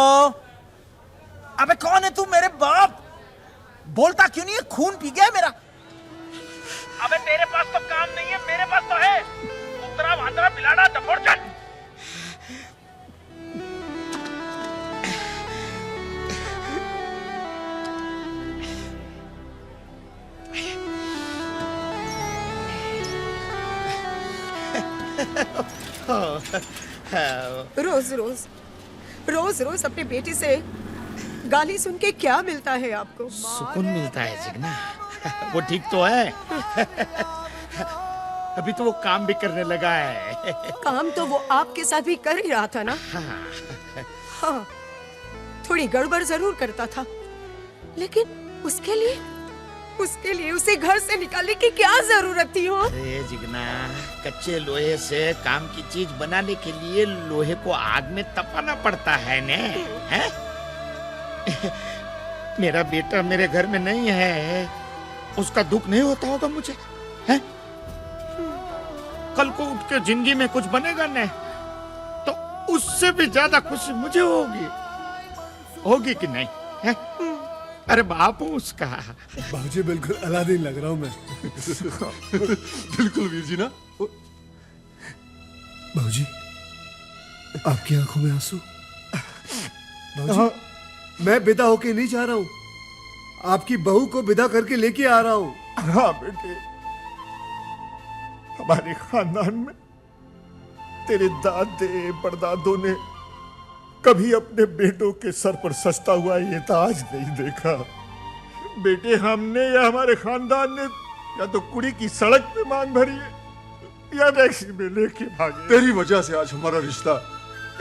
अबे कौन है तू? मेरे बाप। बोलता क्यों नहीं है? खून पी गया है मेरा। अबे तेरे पास तो काम नहीं है, मेरे पास तो है। उतरा भाद्रा पिलाड़ा दफोड़चन। रोज रोज रोज रोज अपने बेटे से गाली सुन के क्या मिलता है आपको? सुकून मिलता है जिगना। वो ठीक तो है। अभी तो वो काम भी करने लगा है। काम तो वो आपके साथ भी कर ही रहा था ना। हाँ, थोड़ी गड़बड़ जरूर करता था, लेकिन उसके लिए उसे घर से निकालने की क्या जरूरत थी? हो अरे जिगना, कच्चे लोहे से काम की चीज बनाने के लिए लोहे को आग में तपाना पड़ता है ने, हैं? मेरा बेटा मेरे घर में नहीं है, उसका दुख नहीं होता होगा मुझे, हैं? कल को उठ के जिंदगी में कुछ बनेगा ने, तो उससे भी ज्यादा खुशी मुझे होगी कि नहीं, हैं? अरे बाप हूँ उसका। बाबूजी बिल्कुल अलादीन लग रहा हूँ मैं। बिल्कुल वीर जी ना। बाबूजी, आपकी आंखों में आंसू? बाबूजी, मैं विदा होके नहीं जा रहा हूँ, आपकी बहू को विदा करके लेके आ रहा हूँ। हाँ बेटे, हमारे खानदान में तेरे दादे परदादों ने कभी अपने बेटों के सर पर सजता हुआ ये ताज नहीं देखा। बेटे, हमने या हमारे खानदान ने या तो कुड़ी की सड़क पे मांग भरी है या टैक्सी में लेके भागे। तेरी वजह से आज हमारा रिश्ता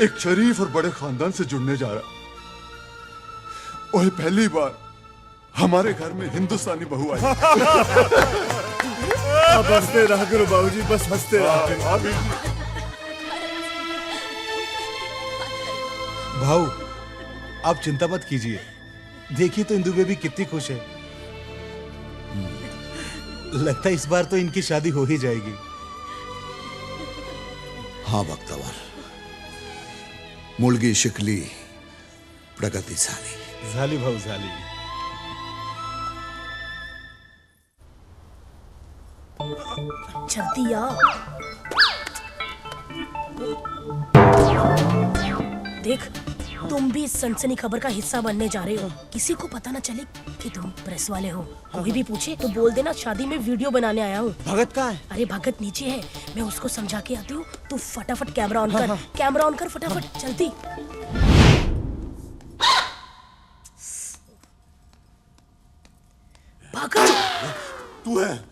एक शरीफ और बड़े खानदान से जुड़ने जा रहा। और पहली बार हमारे घर में हिंदुस्तानी बहू आई। अब हंसते रहा करो बाबूजी, बस हंसते रहा करो। भाऊ आप चिंता मत कीजिए, देखिए तो इंदु बेबी कितनी खुश है। लगता है इस बार तो इनकी शादी हो ही जाएगी। हाँ बख्तवर, मुलगी शिकली प्रगति झाली। झाली भाऊ झाली। जल्दी आओ। देख, तुम भी इस सनसनी खबर का हिस्सा बनने जा रहे हो। किसी को पता ना चले कि तुम प्रेस वाले हो। कोई भी पूछे तो बोल देना शादी में वीडियो बनाने आया हूँ। भगत कहाँ है? अरे भगत नीचे है, मैं उसको समझा के आती हूँ। तू फटाफट कैमरा ऑन कर। कैमरा ऑन कर फटाफट, जल्दी। भगत तू है?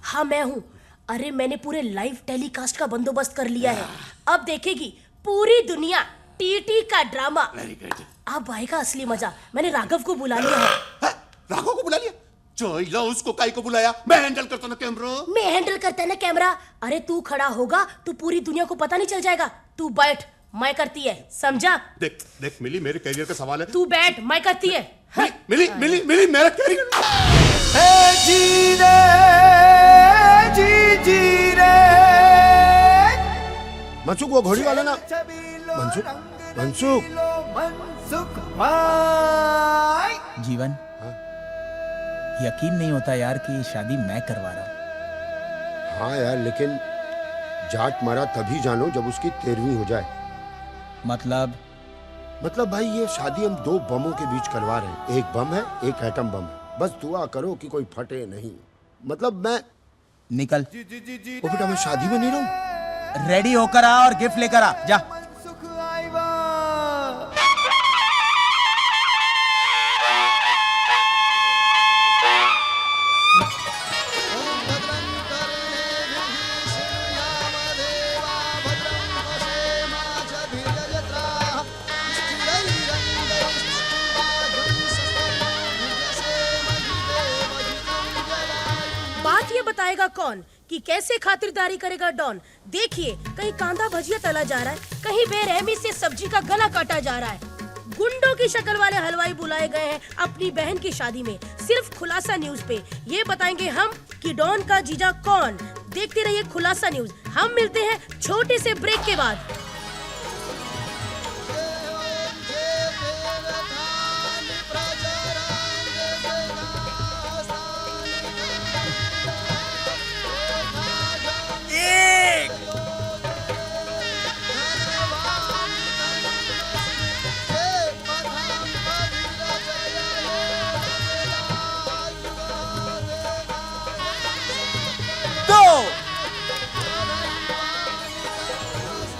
हाँ मैं हूँ। अरे मैंने पूरे लाइव टेलीकास्ट का बंदोबस्त कर लिया है। अब देखेगी पूरी दुनिया टीटी का ड्रामा। Very good. अब आएगा असली मजा। मैंने राघव को बुला लिया है। राघव को बुला लिया? चलो उसको काई को बुलाया? मैं हैंडल करता ना कैमरा। मैं हैंडल करता ना कैमरा। अरे तू खड़ा होगा तो पूरी दुनिया को पता नहीं चल जाएगा। तू बैठ, मैं करती है, समझा? देख देख मिली, मेरे करियर का सवाल है। तू बैठ, मैं करती है। मिली मिली मिली मेरा करियर। जी रे जी रे। मनसुख वो घोड़ी वाला ना, मनसुख मनसुख मनसुख भाई। जीवन, यकीन नहीं होता यार कि ये शादी मैं करवा रहा हूँ। हाँ यार, लेकिन जाट मारा तभी जानो जब उसकी 13वीं हो जाए। मतलब भाई ये शादी हम 2 बमों के बीच करवा रहे हैं। एक बम है, एक एटम बम है। बस दुआ करो कि कोई फटे नहीं। मतलब मैं निकल। ओ बेटा, मैं शादी में नहीं रहूं। रेडी होकर आ और गिफ्ट लेकर आ जा। बात ये बताएगा कौन कि कैसे खातिरदारी करेगा डॉन। देखिए, कहीं कांदा भजिया तला जा रहा है, कहीं बेरहमी से सब्जी का गला काटा जा रहा है। गुंडों की शक्ल वाले हलवाई बुलाए गए हैं अपनी बहन की शादी में। सिर्फ खुलासा न्यूज पे ये बताएंगे हम कि डॉन का जीजा कौन। देखते रहिए खुलासा न्यूज। हम मिलते हैं छोटे से ब्रेक के बाद।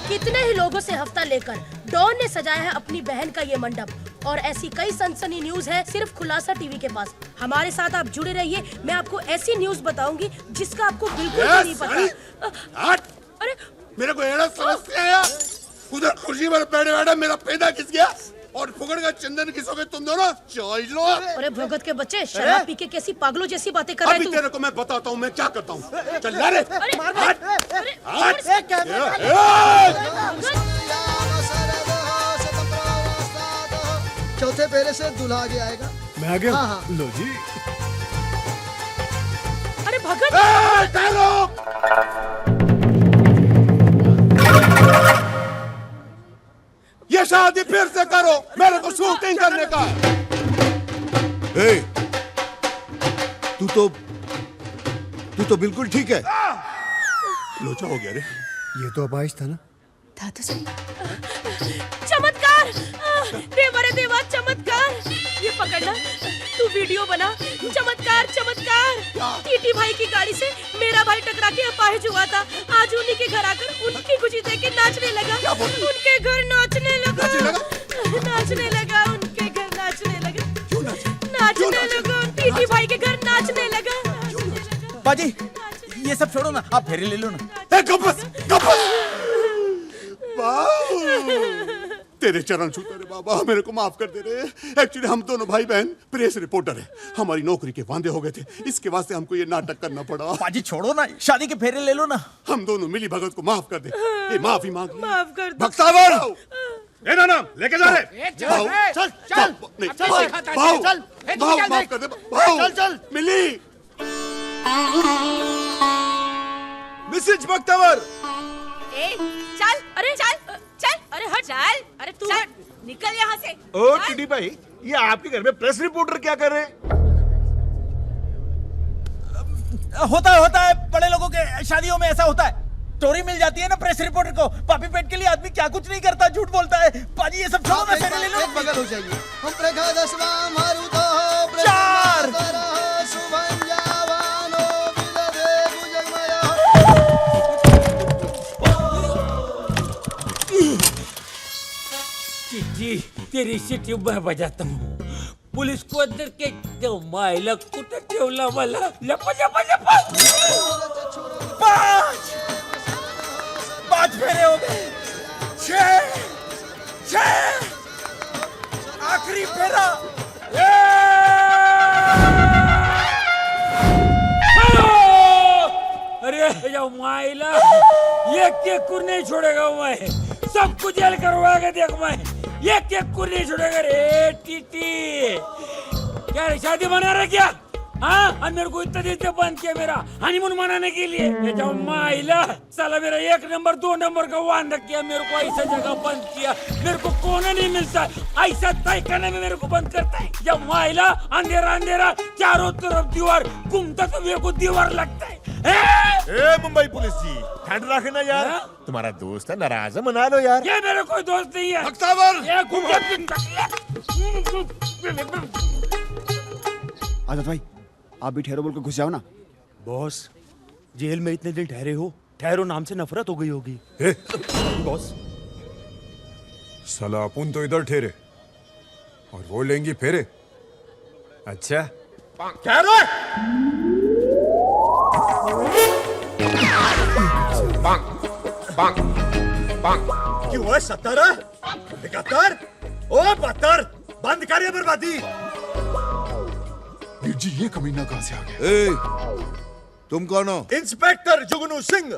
कितने ही लोगों से हफ्ता लेकर डॉन ने सजाया है अपनी बहन का ये मंडप। और ऐसी कई सनसनी न्यूज है सिर्फ खुलासा टीवी के पास। हमारे साथ आप जुड़े रहिए। मैं आपको ऐसी न्यूज बताऊंगी जिसका आपको बिल्कुल भी नहीं पता। अरे मेरे को एड़ा समझते हैं यार। उधर खुर्सी पर बैठे बैठे मेरा पैदा किस गया और फुकड़ का चंदन किसोगे तुम दोनों? चलो। अरे भगत के बच्चे, शराब पी के कैसी पागलों जैसी बातें कर रहे अभी तू। तेरे को मैं बताता हूँ मैं क्या करता हूँ। चल ला रे। चौथे फेरे से दूल्हा आगे आएगा। मैं आ गया। हाँ। लो जी। अरे भगत, ये शादी फिर से करो, मेरे को शूटिंग करने का। ए, तू तो बिल्कुल ठीक है। लोचा हो गया रे। ये तो अपाइश था ना। था तो सही। चमत्कार! देवा रे देवा, चमत्कार! ये पकड़ना, तू वीडियो बना। चमत्कार चमत्कार! टीटी भाई की गाड़ी से मेरा भाई टकरा के अपाहिज हुआ था। आज उन्हीं के घर आकर उनकी खुशी देख के नाचने लगा। उनके घर नाचने लगा। नाचने लगा उनके घर नाचने लगा। नाचने लगा टीटी भाई के घर नाचने लगा। बाजी, ये सब छोड़ो ना, आप फेरे ले लो ना। तेरे चरण छूते रे बाबा, मेरे को माफ कर दे रे। एक्चुअली हम दोनों भाई बहन प्रेस रिपोर्टर है। हमारी नौकरी के वादे हो गए थे, इसके वास्ते हमको ये नाटक करना पड़ा। बाजी छोड़ो ना, शादी के फेरे ले लो ना। हम दोनों मिली भगत को माफ कर दे। ये माफी मांग ले। माफ कर दो। भक्तावर, ए ना लेके जा रहे। भाऊ, चल चल नहीं, भाऊ, भाऊ, माफ कर दे भाऊ, चल चल मिली। मिसेज बख्तावर, चल, अरे चल, चल, अरे हट, चल, अरे तू हट, निकल यहाँ से। ओ टीटी भाई, ये आपके घर में प्रेस रिपोर्टर क्या कर रहे हैं? होता है बड़े लोगों के शादियों में ऐसा होता है। स्टोरी मिल जाती है ना प्रेस रिपोर्टर को। पापी पेट के लिए आदमी क्या कुछ नहीं करता, झूठ बोलता है। पाजी ये सब छोड़ो, मैं फेरे ले लूं। बगल हो जाइए। हम प्रगादस्वा मारुतो चार सुभंजावानो विदधे भुजगमयो। चिट्ठी तेरी चिट्ठी मैं बजाता हूँ। पुलिस को अंदर के जो मायला कुठे ठेवला मला लपा लपा लपा। पांच फेरे हो गए, छह, आखिरी फेरा। अरे जो मायला एक कुर नहीं छोड़ेगा मैं, सबको जेल करवाएगा देख मैं, एक कुर नहीं छोड़ेगा रे टीटी। क्या रे शादी मना रहा क्या? हाँ, और मेरे को इतना दिन से बंद किया मेरा हनीमून मनाने के लिए। ये जो माइला साला मेरा 1 नंबर 2 नंबर का वादा किया, मेरे को ऐसा जगह बंद किया, मेरे को कोना नहीं मिलता, ऐसा तय करने में मेरे को बंद करता है। जब माइला अंधेरा अंधेरा चारों तरफ दीवार घूमता तो मेरे को दीवार लगता है। ए मुंबई पुलिस जी, ठंड रखना यार। तुम्हारा दोस्त है, नाराज है, मना लो यार। ये मेरा कोई दोस्त नहीं है। आजाद भाई, आप भी ठहरो बोल के घुस जाओ ना। बॉस, जेल में इतने दिन ठहरे हो, ठहरो नाम से नफरत हो गई होगी। बॉस, साला अपन तो इधर ठहरे और वो लेंगी फेरे। अच्छा ठहरो। क्यों है 70 71 ओ 72 बंद करिए बर्बादी। वीर जी, ये कमीना कहां से आ गया? तुम कौन हो? इंस्पेक्टर जुगनू सिंह,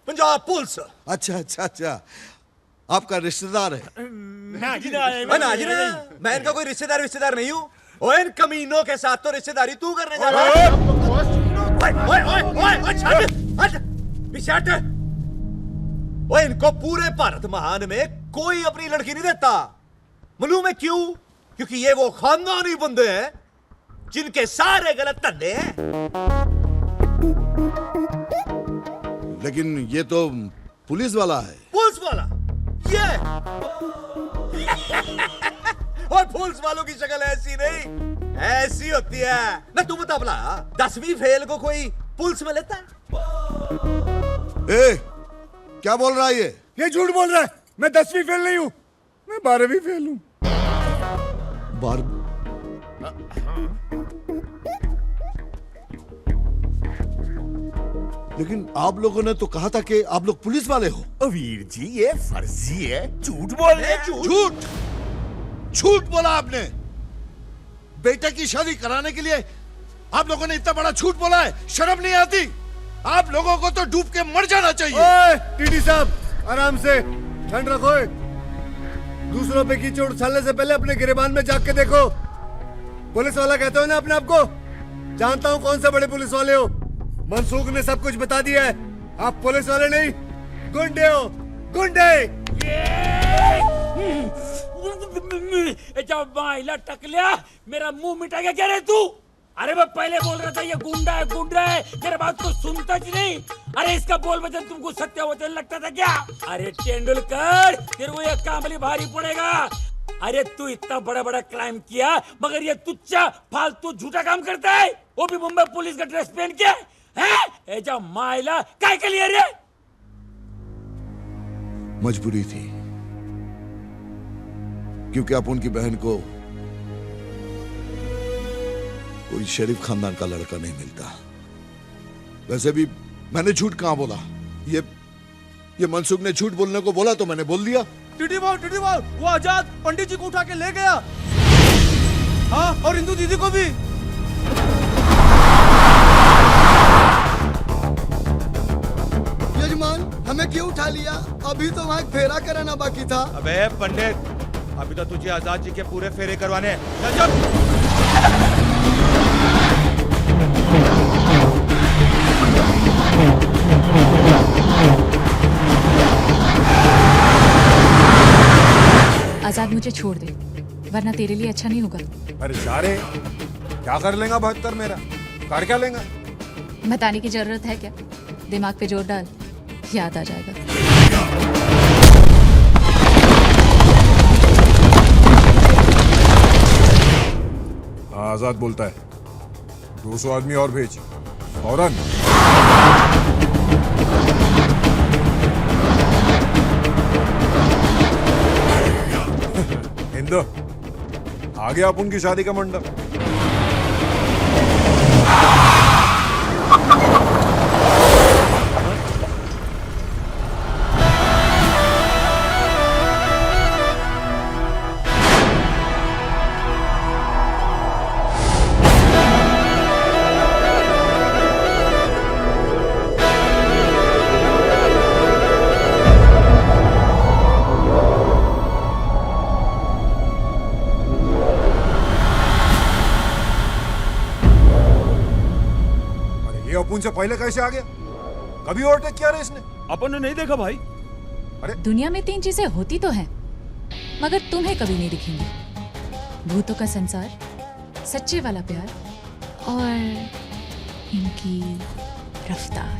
पंजाब पुलिस। अच्छा, आपका रिश्तेदार है? ना जी ना, मैं इनका कोई रिश्तेदार नहीं हूँ। ओए इन कमीनों के साथ तो रिश्तेदारी तू करने जा रहा है। ओए इनको पूरे भारत महान में कोई अपनी लड़की नहीं देता। मालूम है क्यों? क्योंकि ये वो खानदानी बंदे हैं जिनके सारे गलत धंधे हैं। लेकिन ये तो पुलिस वाला है। पुलिस वाला ये और पुलिस वालों की शक्ल ऐसी नहीं, ऐसी होती है ना। तू बता भला 10वीं फेल को कोई पुलिस में लेता है? क्या बोल रहा है ये झूठ बोल रहा है। मैं 10वीं फेल नहीं हूँ, मैं 12वीं फेल हूँ। लेकिन आप लोगों ने तो कहा था कि आप लोग पुलिस वाले हो। वीर जी, ये फर्जी है, झूठ बोल रहे हैं। झूठ बोला आपने। बेटे की शादी कराने के लिए आप लोगों ने इतना बड़ा झूठ बोला है, शर्म नहीं आती? आप लोगों को तो डूब के मर जाना चाहिए। ओए टीटी साहब, आराम से, ठंड रखो। दूसरों पे कीचड़ उछालने से पहले अपने गिरेबान में झांक के देखो। पुलिस वाला कहते हो ना अपने आप को? जानता हूँ कौन से बड़े पुलिस वाले हो। मनसूख ने सब कुछ बता दिया है। आप पुलिस वाले नहीं, गुंडे हो, गुंडे। जब माइला टकलिया मेरा मुंह मिटा गया क्या रे तू? अरे मैं पहले बोल रहा था ये गुंडा है, मेरे बात को सुनता ही नहीं। अरे इसका बोल वचन तुमको सत्य वचन लगता था क्या? अरे तेंदुलकर, तेरे को ये कामली भारी पड़ेगा। अरे तू इतना बड़ा बड़ा क्राइम किया, मगर ये तुच्चा फालतू झूठा काम करता है, वो भी मुंबई पुलिस का ड्रेस पहन के। है जा माइला काय के लिए रे? मजबूरी थी, क्योंकि आप उनकी बहन को कोई शरीफ खानदान का लड़का नहीं मिलता। वैसे भी मैंने झूठ कहां बोला? ये मनसूख ने झूठ बोलने को बोला तो मैंने बोल दिया। टीटी भाई, वो आजाद पंडित जी को उठा के ले गया। हाँ, और इंदू दीदी को भी। यजमान, हमें क्यों उठा लिया? अभी तो वहाँ फेरा कराना बाकी था। अबे पंडित, अभी तो तुझे आजाद जी के पूरे फेरे करवाने हैं। चल चल। आजाद मुझे छोड़ दे, वरना तेरे लिए अच्छा नहीं होगा। अरे जा रे, क्या कर लेगा 72 मेरा? कर क्या लेगा? बताने की जरूरत है क्या? दिमाग पे जोर डाल, याद आ जाएगा। हाँ, आजाद बोलता है 200 आदमी और भेज फौरन। हिंदू आ गया अपन की शादी का मंडप। अपन से पहले कैसे आ गया? कभी ओवरटेक किया रे इसने? अपन ने नहीं देखा भाई। अरे दुनिया में 3 चीजें होती तो हैं, मगर तुम्हें कभी नहीं दिखेंगी। भूतों का संसार, सच्चे वाला प्यार और इनकी रफ्तार।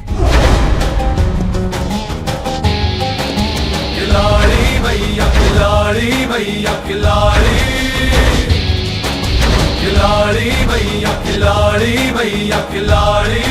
खिलाड़ी भैया खिलाड़ी भैया खिलाड़ी, खिलाड़ी भैया खिलाड़ी भैया खिलाड़ी।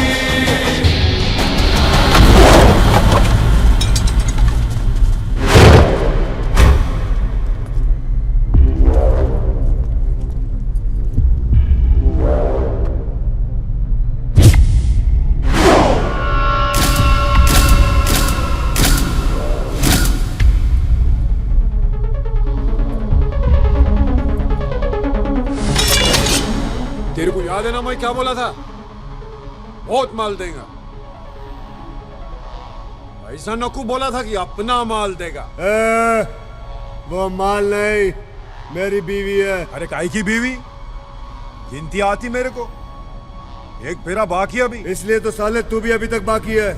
तेरे को याद है ना मैं क्या बोला था? बहुत माल देगा। ऐसा नकू बोला था कि अपना माल देगा। वो माल नहीं, मेरी बीवी है। अरे काई की बीवी? गिनती आती मेरे को। एक फेरा बाकी अभी। इसलिए तो साले तू भी अभी तक बाकी है।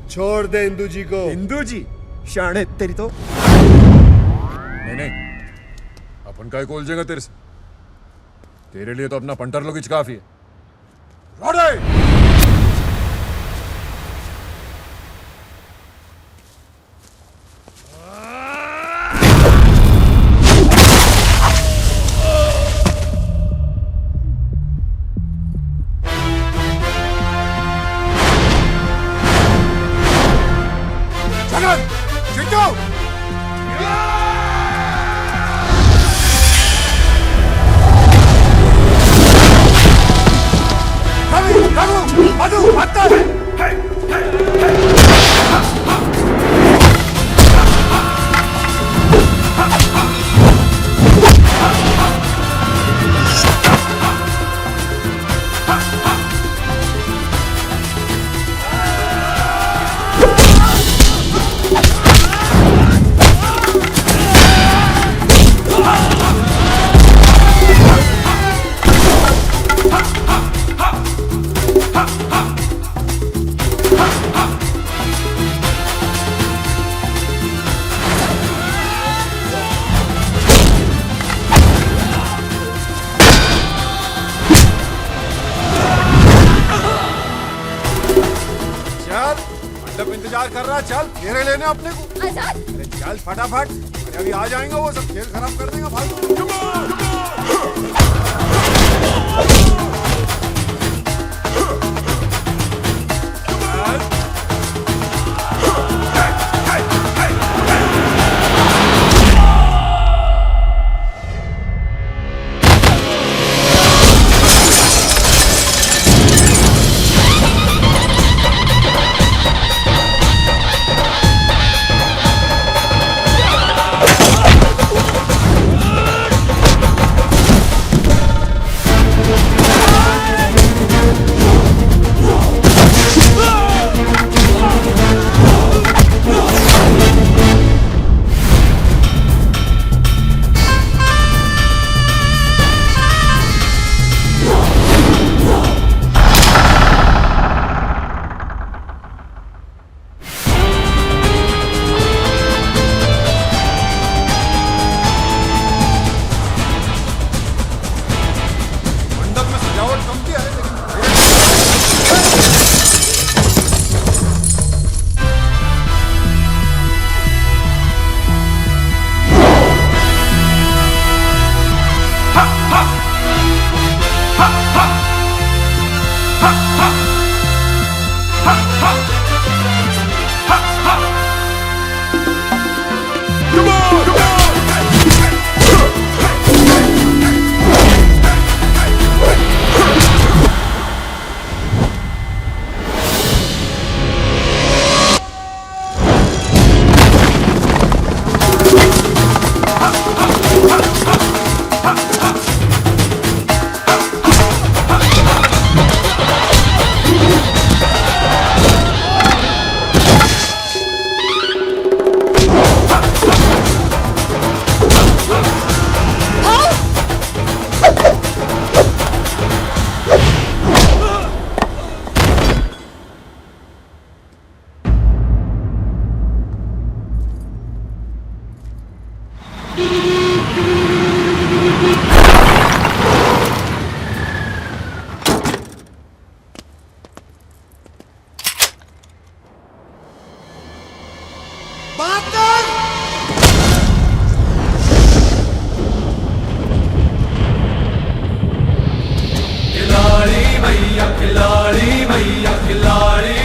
छोड़ दे इंदू जी को। इंदू जी शाणे तेरी तो। नहीं अपन का कोल जाएगा तेरे से। तेरे लिए तो अपना पंटर लोगिच काफी है। रोडे! जगन! चिंटू! मधु अंदर इंतजार कर रहा। चल घेरे लेने अपने को। आजाद! अरे चल फटाफट, अरे अभी आ जाएंगे वो सब, खेल खराब कर देंगे फालतू। बात कर। खिलाड़ी भैया खिलाड़ी भैया खिलाड़ी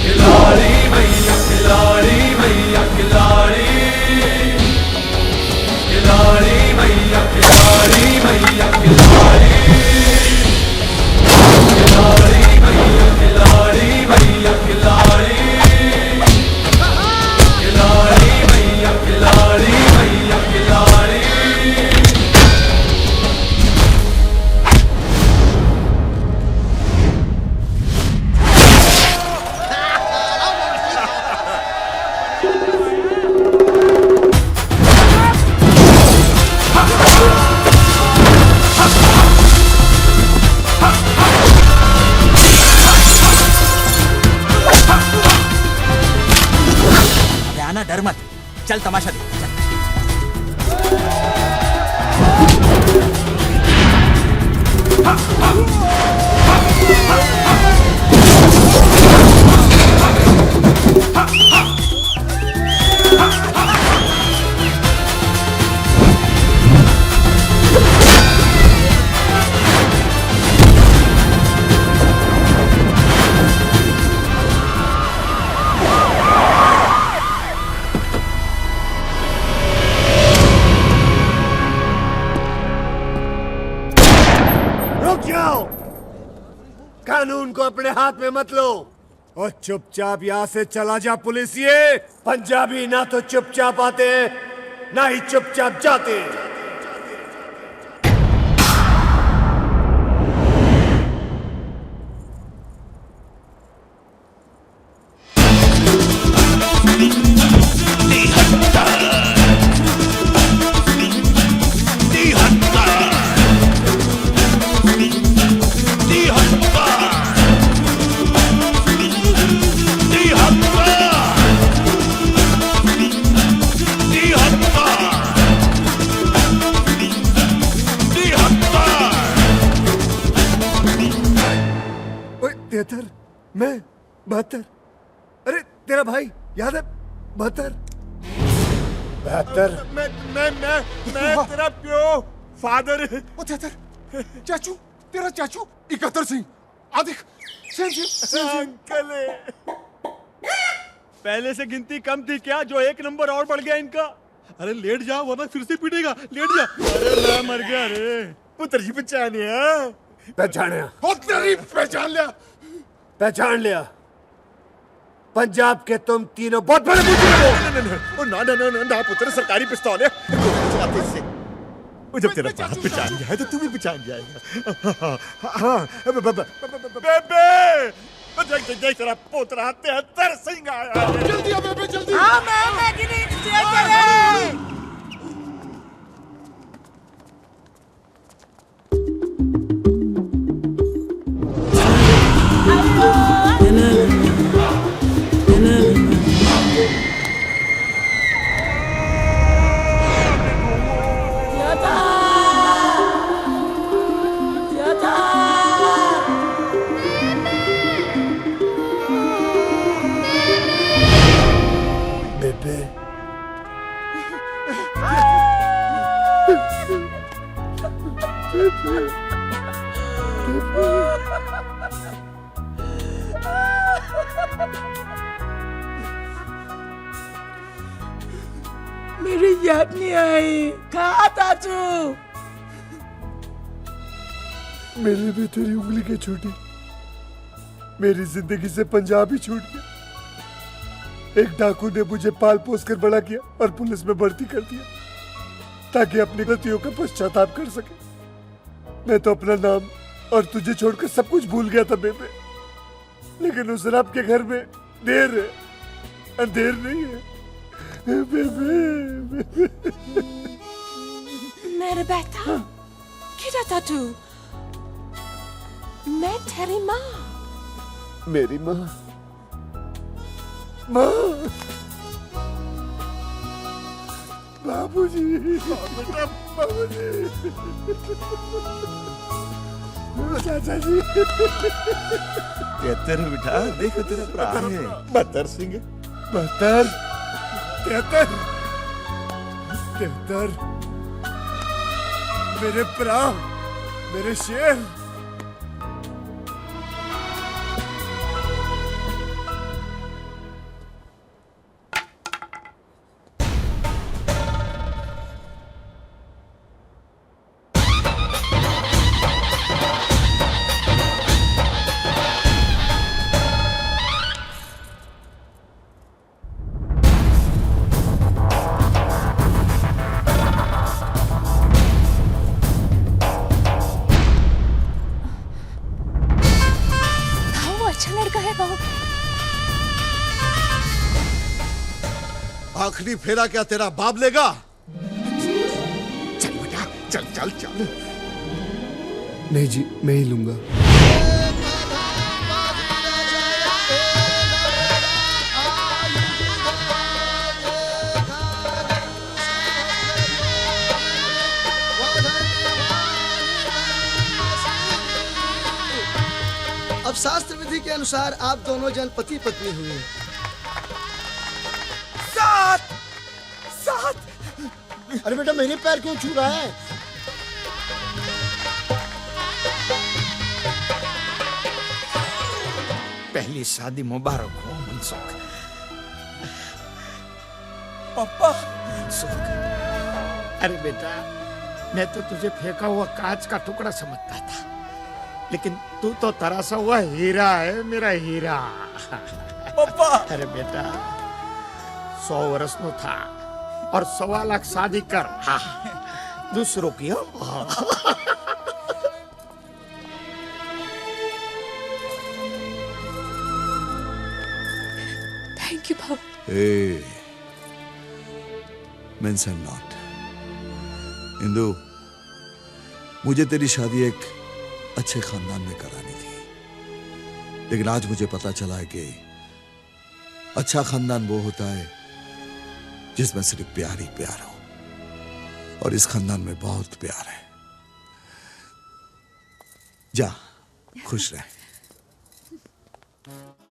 खिलाड़ी भैया खिलाड़ी भैया खिलाड़ी खिलाड़ी भैया खिलाड़ी भैया खिलाड़ी खिलाड़ी भैया खिलाड़ी भैया खिलाड़ी खिलाड़ी भैया खिलाड़ी भैया खिलाड़ी आना, डर मत, चल तमाशा देख। चल। रुक जाओ, कानून को अपने हाथ में मत लो और चुपचाप यहाँ से चला जा। पुलिसिए, पंजाबी ना तो चुपचाप आते हैं ना ही चुपचाप जाते हैं। तेतर, मैं 72। अरे तेरा भाई याद है? 72 मैं तेरा प्यो फादर। ओ तेतर, चाचू, तेरा चाचू 71 सिंह। आ देख, सेम अंकल है। पहले से गिनती कम थी क्या जो एक नंबर और बढ़ गया इनका? अरे लेट जा वरना फिर से पीटेगा। लेट जा। अरे मैं मर गया रे। पुत्र जी पहचान पहचान लिया। पंजाब के तुम तीनों बहुत बड़े बुजुर्ग हो। ना पुत्र, सरकारी पिस्तौल है। चलाते इससे। वो जब तेरा बाप पहचान जाए तो तू भी पहचान जाएगा। बेबे, देख तेरा पोतरा 73 सिंह आया। जल्दी आ बेबे, जल्दी। हाँ, मैं गिनी चले। बेबे, मेरी याद नहीं आई। कहा चाचू? मेरे भी तेरी उंगली के छूटी, मेरी जिंदगी से पंजाब ही छूट गया। एक डाकू ने मुझे पाल पोस कर बड़ा किया और पुलिस में भर्ती कर दिया ताकि अपनी गलतियों का पश्चाताप कर सके। मैं तो अपना नाम और तुझे छोड़कर सब कुछ भूल गया था बेबे, लेकिन उस रब के घर में देर है, अंधेर नहीं है। बेबे, मेरे बेटा, किधर था तू? मैं तेरी माँ। मेरी माँ, माँ, बाबूजी, बेटा, बाबूजी, चाचा जी। कहते रहे बेटा, देखो तेरा भरा है 72 सिंह। 72 73 73 मेरे प्राण मेरे शेर अच्छा लड़का है भाव। आखिरी फेरा क्या तेरा बाप लेगा? चल बेटा चल चल चल। नहीं जी मैं ही लूंगा। अब शास्त्र विधि के अनुसार आप दोनों जन पति पत्नी हुए। साथ साथ। अरे बेटा मेरे पैर क्यों छू रहा है? पहली शादी मुबारक हो मनसुख। पापा अरे बेटा मैं तो तुझे फेंका हुआ कांच का टुकड़ा समझता था, लेकिन तू तो तरासा हुआ हीरा है, मेरा हीरा। पापा अरे बेटा 100 वर्ष नो था और 1.25 लाख शादी कर। हाँ दूसरों की हो। थैंक यू भाव। Hey, mention not. इंदु, मुझे तेरी शादी एक अच्छे खानदान में करानी थी, लेकिन आज मुझे पता चला है कि अच्छा खानदान वो होता है जिसमें सिर्फ प्यार ही प्यार हो, और इस खानदान में बहुत प्यार है। जा खुश रह।